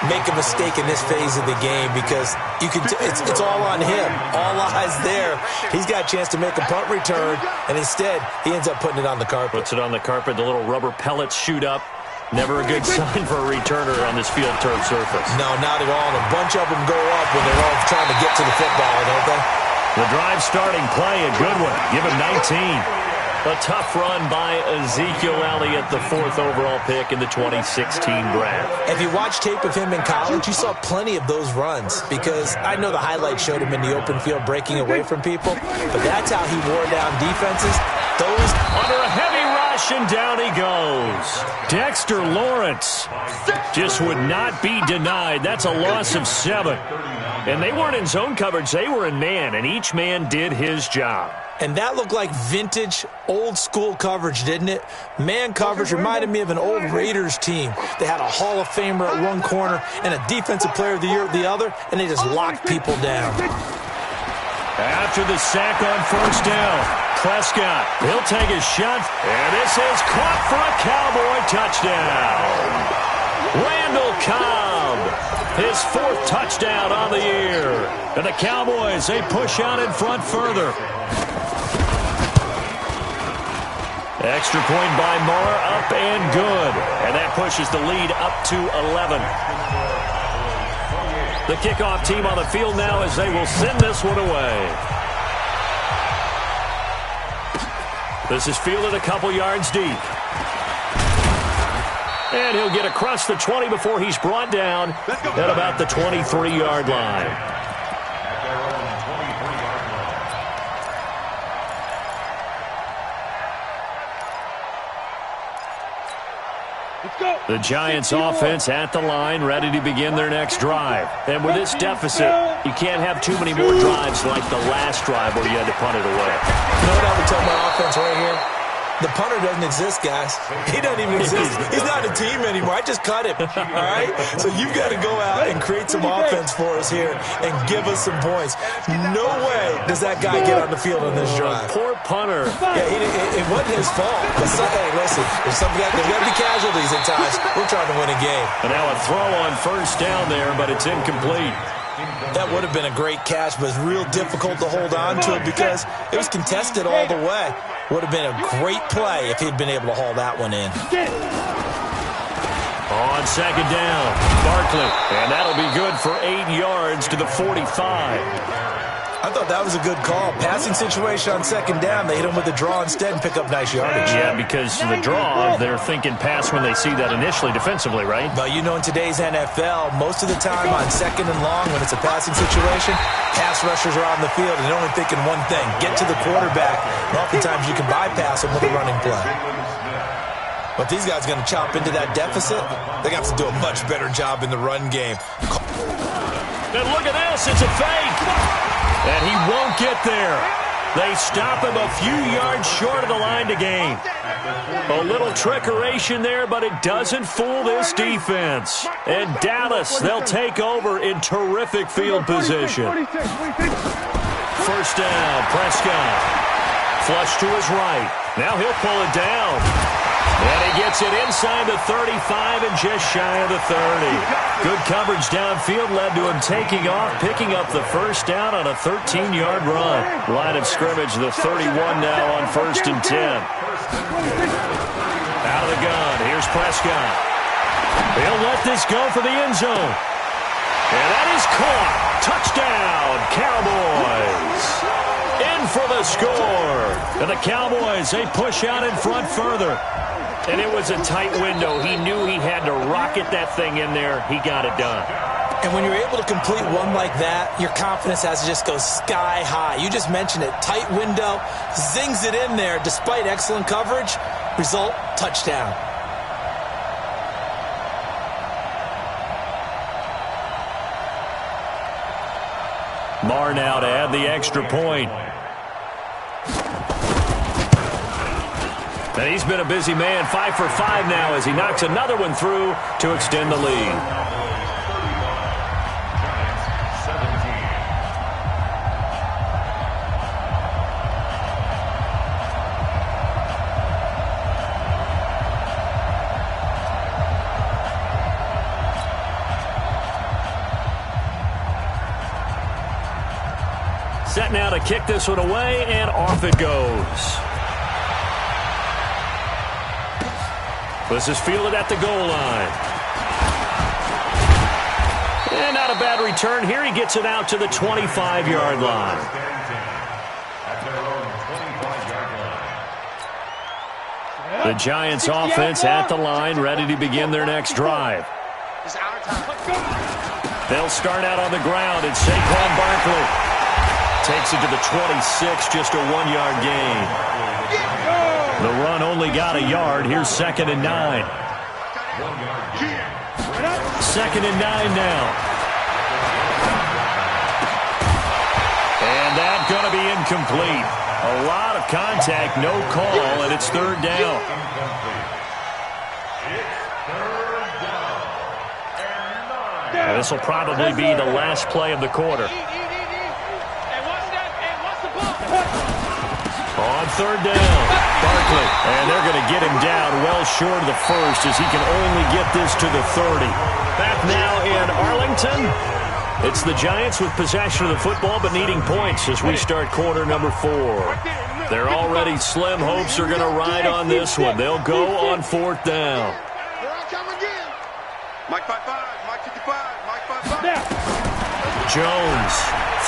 make a mistake in this phase of the game, because you can it's all on him. All eyes there. He's got a chance to make a punt return, and instead, he ends up putting it on the carpet. Puts it on the carpet. The little rubber pellets shoot up. Never a good sign for a returner on this field turf surface. No, not at all. And a bunch of them go up when they're all trying to get to the football, don't they? The drive starting play, a good one. Give him 19. A tough run by Ezekiel Elliott, the 4th overall pick in the 2016 draft. If you watch tape of him in college, you saw plenty of those runs, because I know the highlights showed him in the open field breaking away from people, but that's how he wore down defenses. Those under a heavy rush, and down he goes. Dexter Lawrence just would not be denied. That's a loss of 7. And they weren't in zone coverage. They were in man, and each man did his job. And that looked like vintage, old-school coverage, didn't it? Man coverage reminded me of an old Raiders team. They had a Hall of Famer at one corner and a Defensive Player of the Year at the other, and they just locked people down. After the sack on 1st down, Prescott, he'll take his shot, and this is caught for a Cowboy touchdown. Randall Cobb, his 4th touchdown on the year. And the Cowboys, they push out in front further. Extra point by Moore, up and good. And that pushes the lead up to 11. The kickoff team on the field now as they will send this one away. This is fielded a couple yards deep. And he'll get across the 20 before he's brought down at about the 23-yard line. The Giants offense at the line, ready to begin their next drive. And with this deficit, you can't have too many more drives like the last drive where you had to punt it away. You know what I would tell my offense right here? The punter doesn't exist, guys. He doesn't even exist. He's not a team anymore. can't just cut him, all right? So you've got to go out and create some offense for us here and give us some points. No way does that guy get on the field on this drive. Poor punter. Yeah, it wasn't his fault. Hey, listen, there's got to be casualties at times. We're trying to win a game. And now a throw on first down there, but it's incomplete. That would have been a great catch, but it's real difficult to hold on to it because it was contested all the way. Would have been a great play if he'd been able to haul that one in. On second down, Barkley, and that'll be good for 8 yards to the 45. I thought that was a good call. Passing situation on second down, they hit him with a draw instead and pick up nice yardage. Yeah, because the draw, they're thinking pass when they see that initially defensively, right? But you know, in today's NFL, most of the time on second and long, when it's a passing situation, pass rushers are on the field and they're only thinking one thing, get to the quarterback. And oftentimes you can bypass them with a running play. But these guys are going to chop into that deficit. They're going to have to do a much better job in the run game. And look at this, it's a fake. And he won't get there. They stop him a few yards short of the line to gain. A little trickeration there, but it doesn't fool this defense. And Dallas, they'll take over in terrific field position. First down, Prescott. Flush to his right. Now he'll pull it down. And he gets it inside the 35 and just shy of the 30. Good coverage downfield led to him taking off, picking up the first down on a 13-yard run. Line of scrimmage, the 31 now on 1st and 10. Out of the gun, here's Prescott. He'll let this go for the end zone. And that is caught. Touchdown, Cowboys. In for the score. And the Cowboys, they push out in front further. And it was a tight window. He knew he had to rocket that thing in there. He got it done. And when you're able to complete one like that, your confidence has to just go sky high. You just mentioned it. Tight window, zings it in there despite excellent coverage. Result, touchdown. Marr now to add the extra point. And he's been a busy man, 5 for 5 now as he knocks another one through to extend the lead. Set now to kick this one away, and off it goes. This is fielded at the goal line. And not a bad return here. He gets it out to the 25-yard line. The Giants offense at the line, ready to begin their next drive. They'll start out on the ground, and Saquon Barkley takes it to the 26, just a 1-yard gain. The run only got a yard. Here's 2nd and 9. 2nd and 9 now. And that's going to be incomplete. A lot of contact, no call, and it's 3rd down. And this will probably be the last play of the quarter. On 3rd down, Barkley, and they're going to get him down well short of the first as he can only get this to the 30. Back now in Arlington. It's the Giants with possession of the football but needing points as we start quarter number 4. They're already slim hopes are going to ride on this one. They'll go on 4th down. Mike 5-5, Mike 55, Mike 5-5. Jones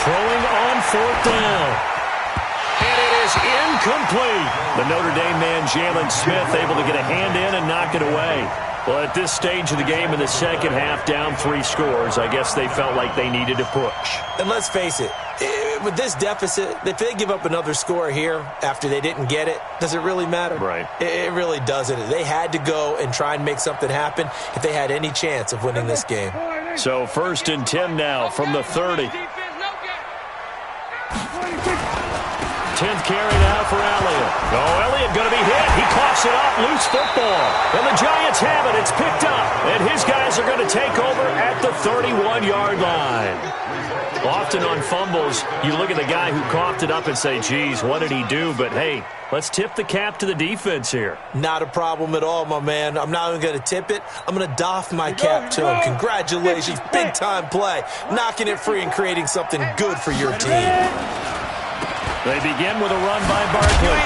throwing on 4th down. And it is incomplete. The Notre Dame man, Jalen Smith, able to get a hand in and knock it away. Well, at this stage of the game in the second half, down 3 scores, I guess they felt like they needed to push. And let's face it, with this deficit, if they give up another score here after they didn't get it, does it really matter? Right. It really doesn't. They had to go and try and make something happen if they had any chance of winning this game. So 1st and 10 now from the 30. 10th carry now for Elliott. Oh, Elliott going to be hit. He coughs it up. Loose football. And the Giants have it. It's picked up. And his guys are going to take over at the 31-yard line. Often on fumbles, you look at the guy who coughed it up and say, geez, what did he do? But, hey, let's tip the cap to the defense here. Not a problem at all, my man. I'm not even going to tip it. I'm going to doff my cap to him. Congratulations. Big-time play. Knocking it free and creating something good for your team. They begin with a run by Barkley.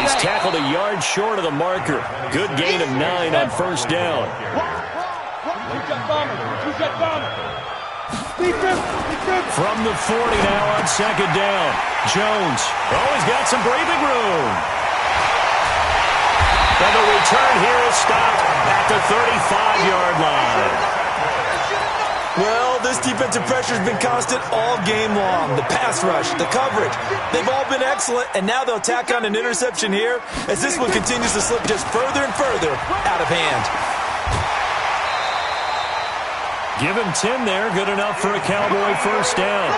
He's tackled a yard short of the marker. Good gain of 9 on first down. From the 40 now on second down. Jones. Oh, he's got some breathing room. And the return here is stopped at the 35-yard line. Well, this defensive pressure has been constant all game long. The pass rush, the coverage, they've all been excellent, and now they'll tack on an interception here as this one continues to slip just further and further out of hand. Give him 10 there. Good enough for a Cowboy first down.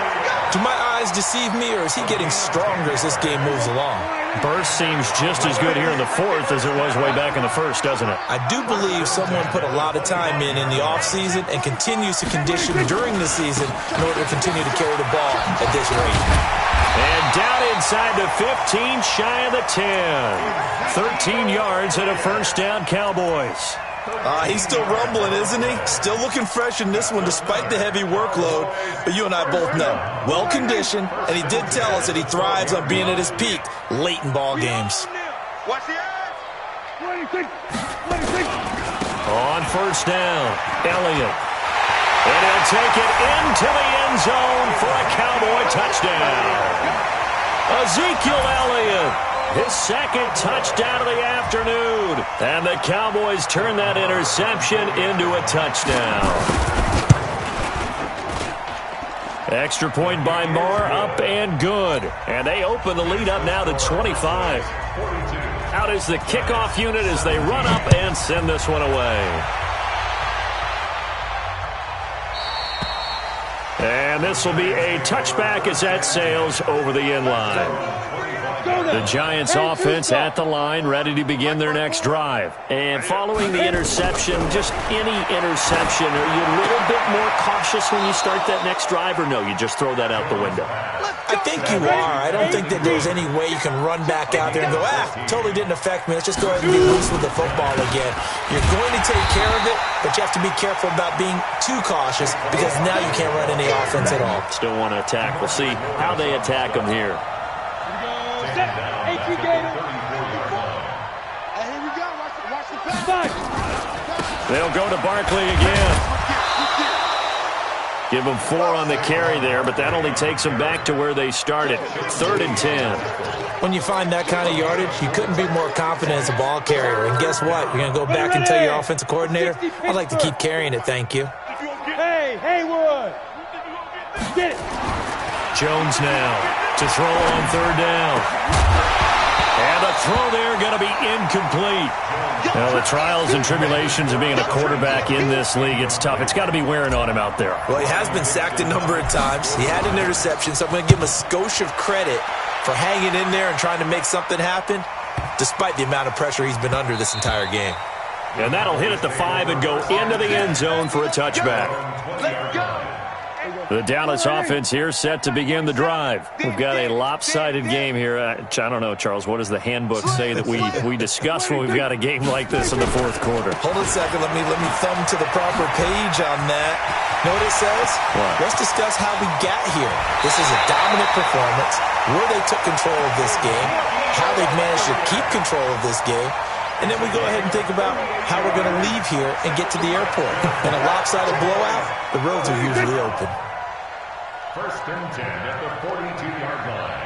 Do my eyes deceive me, or is he getting stronger as this game moves along? Burst seems just as good here in the fourth as it was way back in the first, doesn't it? I do believe someone put a lot of time in the offseason and continues to condition during the season in order to continue to carry the ball at this rate. And down inside the 15, shy of the 10. 13 yards and a first down, Cowboys. He's still rumbling, isn't he? Still looking fresh in this one despite the heavy workload. But you and I both know, well-conditioned, and he did tell us that he thrives on being at his peak late in ball games. On first down, Elliott. And he'll take it into the end zone for a Cowboy touchdown. Ezekiel Elliott. His second touchdown of the afternoon. And the Cowboys turn that interception into a touchdown. Extra point by Marr, up and good. And they open the lead up now to 25. Out is the kickoff unit as they run up and send this one away. And this will be a touchback as that sails over the end line. The Giants offense at the line, ready to begin their next drive. And following the interception, just any interception, are you a little bit more cautious when you start that next drive, or no, you just throw that out the window? I think you are. I don't think that there's any way you can run back out there and go, totally didn't affect me. Let's just go ahead and be loose with the football again. You're going to take care of it, but you have to be careful about being too cautious because now you can't run any offense at all. Still want to attack. We'll see how they attack them here. They'll go to Barkley again. Give them 4 on the carry there, but that only takes them back to where they started. 3rd and 10. When you find that kind of yardage, you couldn't be more confident as a ball carrier. And guess what? You're going to go back and tell your offensive coordinator, I'd like to keep carrying it, thank you. Hey, Haywood! Get it! Jones now to throw on 3rd down. And the throw there going to be incomplete. Now, the trials and tribulations of being a quarterback in this league, it's tough. It's got to be wearing on him out there. Well, he has been sacked a number of times. He had an interception, so I'm going to give him a skosh of credit for hanging in there and trying to make something happen, despite the amount of pressure he's been under this entire game. And that'll hit at the 5 and go into the end zone for a touchback. The Dallas offense here set to begin the drive. We've got a lopsided game here. I don't know, Charles, what does the handbook say that we discuss when we've got a game like this in the fourth quarter? Hold on a second. Let me thumb to the proper page on that. Know what it says? What? Let's discuss how we got here. This is a dominant performance, where they took control of this game, how they've managed to keep control of this game, and then we go ahead and think about how we're going to leave here and get to the airport. In a lopsided blowout, the roads are usually open. 1st and 10 at the 42-yard line.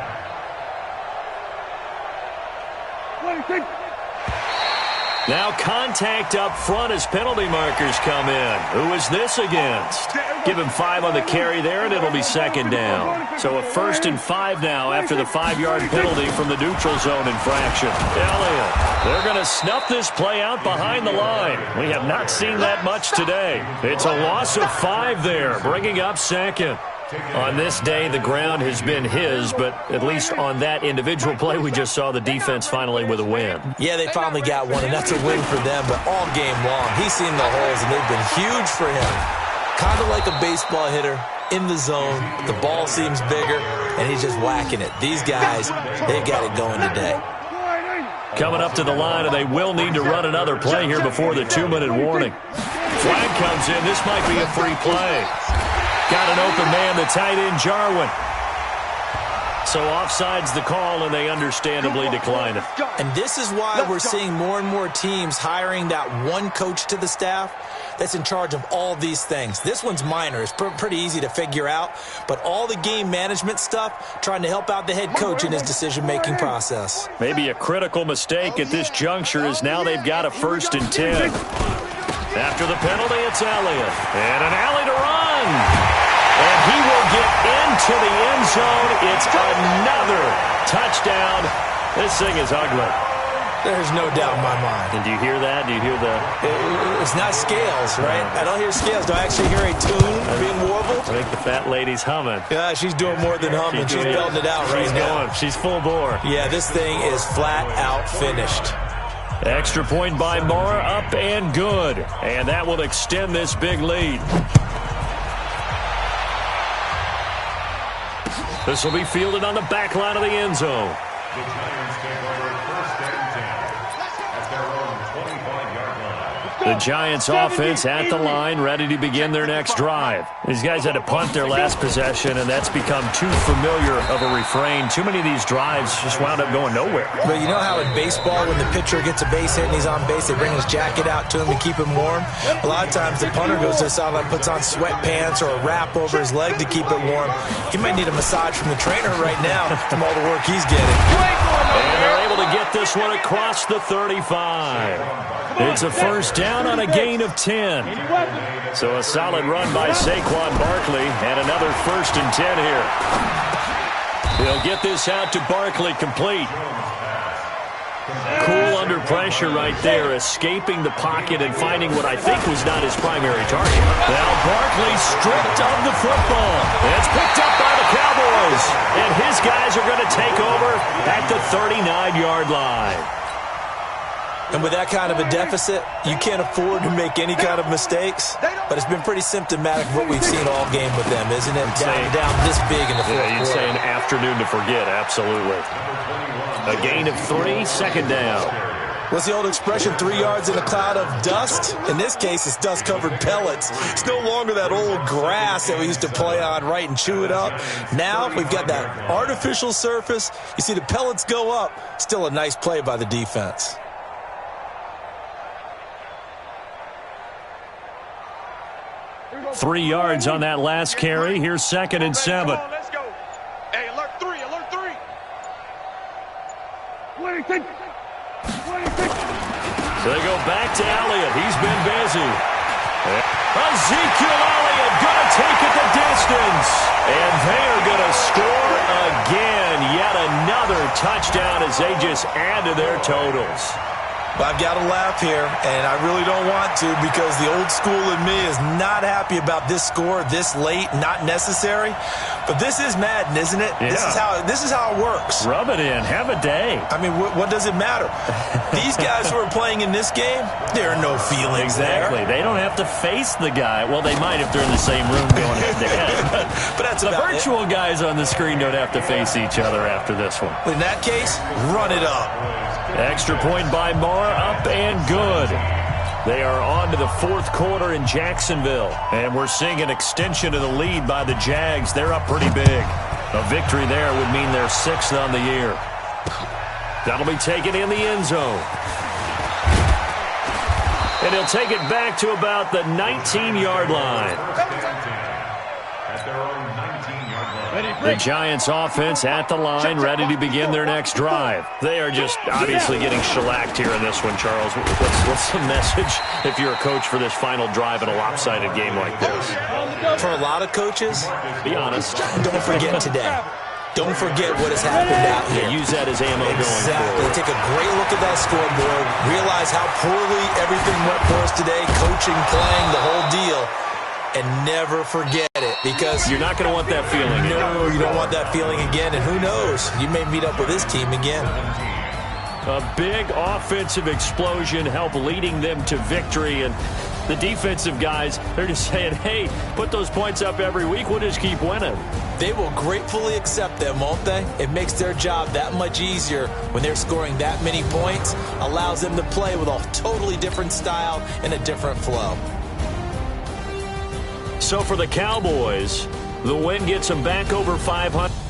Now contact up front as penalty markers come in. Who is this against? Give him 5 on the carry there, and it'll be 2nd down. So a 1st and 5 now after the 5-yard penalty from the neutral zone infraction. Elliott, they're going to snuff this play out behind the line. We have not seen that much today. It's a loss of 5 there, bringing up 2nd. On this day, the ground has been his, but at least on that individual play, we just saw the defense finally with a win. Yeah, they finally got one, and that's a win for them, but all game long, he's seen the holes, and they've been huge for him. Kind of like a baseball hitter in the zone. The ball seems bigger, and he's just whacking it. These guys, they've got it going today. Coming up to the line, and they will need to run another play here before the 2-minute warning. Flag comes in. This might be a free play. Got an open man, the tight end, Jarwin. So offside's the call, and they understandably decline it. And this is why we're seeing more and more teams hiring that one coach to the staff that's in charge of all these things. This one's minor. It's pretty easy to figure out. But all the game management stuff, trying to help out the head coach in his decision-making process. Maybe a critical mistake at this juncture is now they've got a 1st and 10. After the penalty, it's Elliott. And an alley to run. And he will get into the end zone. It's another touchdown. This thing is ugly. There's no doubt in my mind. And do you hear that? Do you hear the... It's not scales, right? I don't hear scales. Do I actually hear a tune being warbled? I think the fat lady's humming. Yeah, she's doing more than humming. She's belting it out right now. She's full bore. Yeah, this thing is flat out finished. Extra point by Mara, up and good. And that will extend this big lead. This will be fielded on the back line of the end zone. The Giants take over 1st and 10 at their own 25-yard line. The Giants offense at the line, ready to begin their next drive. These guys had to punt their last possession, and that's become too familiar of a refrain. Too many of these drives just wound up going nowhere. But you know how in baseball, when the pitcher gets a base hit and he's on base, they bring his jacket out to him to keep him warm? A lot of times the punter goes to the sideline, puts on sweatpants or a wrap over his leg to keep it warm. He might need a massage from the trainer right now from all the work he's getting. And they're able to get this one across the 35. It's a 1st down on a gain of 10. So a solid run by Saquon Barkley and another 1st and 10 here. He'll get this out to Barkley, complete. Cool under pressure right there, escaping the pocket and finding what I think was not his primary target. Now Barkley stripped of the football. It's picked up by the Cowboys. And his guys are going to take over at the 39-yard line. And with that kind of a deficit, you can't afford to make any kind of mistakes. But it's been pretty symptomatic of what we've seen all game with them, isn't it? Down this big in the fourth quarter. You'd say an afternoon to forget, absolutely. A gain of 3, 2nd down. What's the old expression, 3 yards in a cloud of dust? In this case, it's dust-covered pellets. It's no longer that old grass that we used to play on, right, and chew it up. Now we've got that artificial surface. You see the pellets go up. Still a nice play by the defense. Three yards on that last carry. Here's 2nd and 7. Let's go. Hey, alert 3, alert 3. 26. So they go back to Elliott. He's been busy. Ezekiel Elliott going to take it the distance. And they are going to score again. Yet another touchdown as they just add to their totals. I've got to laugh here, and I really don't want to because the old school in me is not happy about this score this late, not necessary. But this is Madden, isn't it? Yeah. This is how it works. Rub it in. Have a day. I mean, what does it matter? These guys who are playing in this game, there are no feelings exactly. there. They don't have to face the guy. Well, they might if they're in the same room going head-to-head. But that's the virtual guys on the screen don't have to face each other after this one. In that case, run it up. Extra point by Mara, up and good. They are on to the 4th quarter in Jacksonville. And we're seeing an extension of the lead by the Jags. They're up pretty big. A victory there would mean they're 6th on the year. That'll be taken in the end zone. And he'll take it back to about the 19-yard line. At their own 19-yard line. The Giants offense at the line, ready to begin their next drive. They are just obviously getting shellacked here in this one, Charles. What's the message if you're a coach for this final drive in a lopsided game like this? For a lot of coaches, be honest, don't forget today. Don't forget what has happened out here. Use that as ammo going forward. Take a great look at that scoreboard. Realize how poorly everything went for us today. Coaching, playing, the whole deal. and never forget it, because you're not going to want that feeling again. No, you don't want that feeling again, and who knows, you may meet up with this team again. A big offensive explosion helped leading them to victory, and the defensive guys, they're just saying, hey, put those points up every week, we'll just keep winning. They will gratefully accept them, won't they? It makes their job that much easier when they're scoring that many points, allows them to play with a totally different style and a different flow. So for the Cowboys, the win gets them back over 500.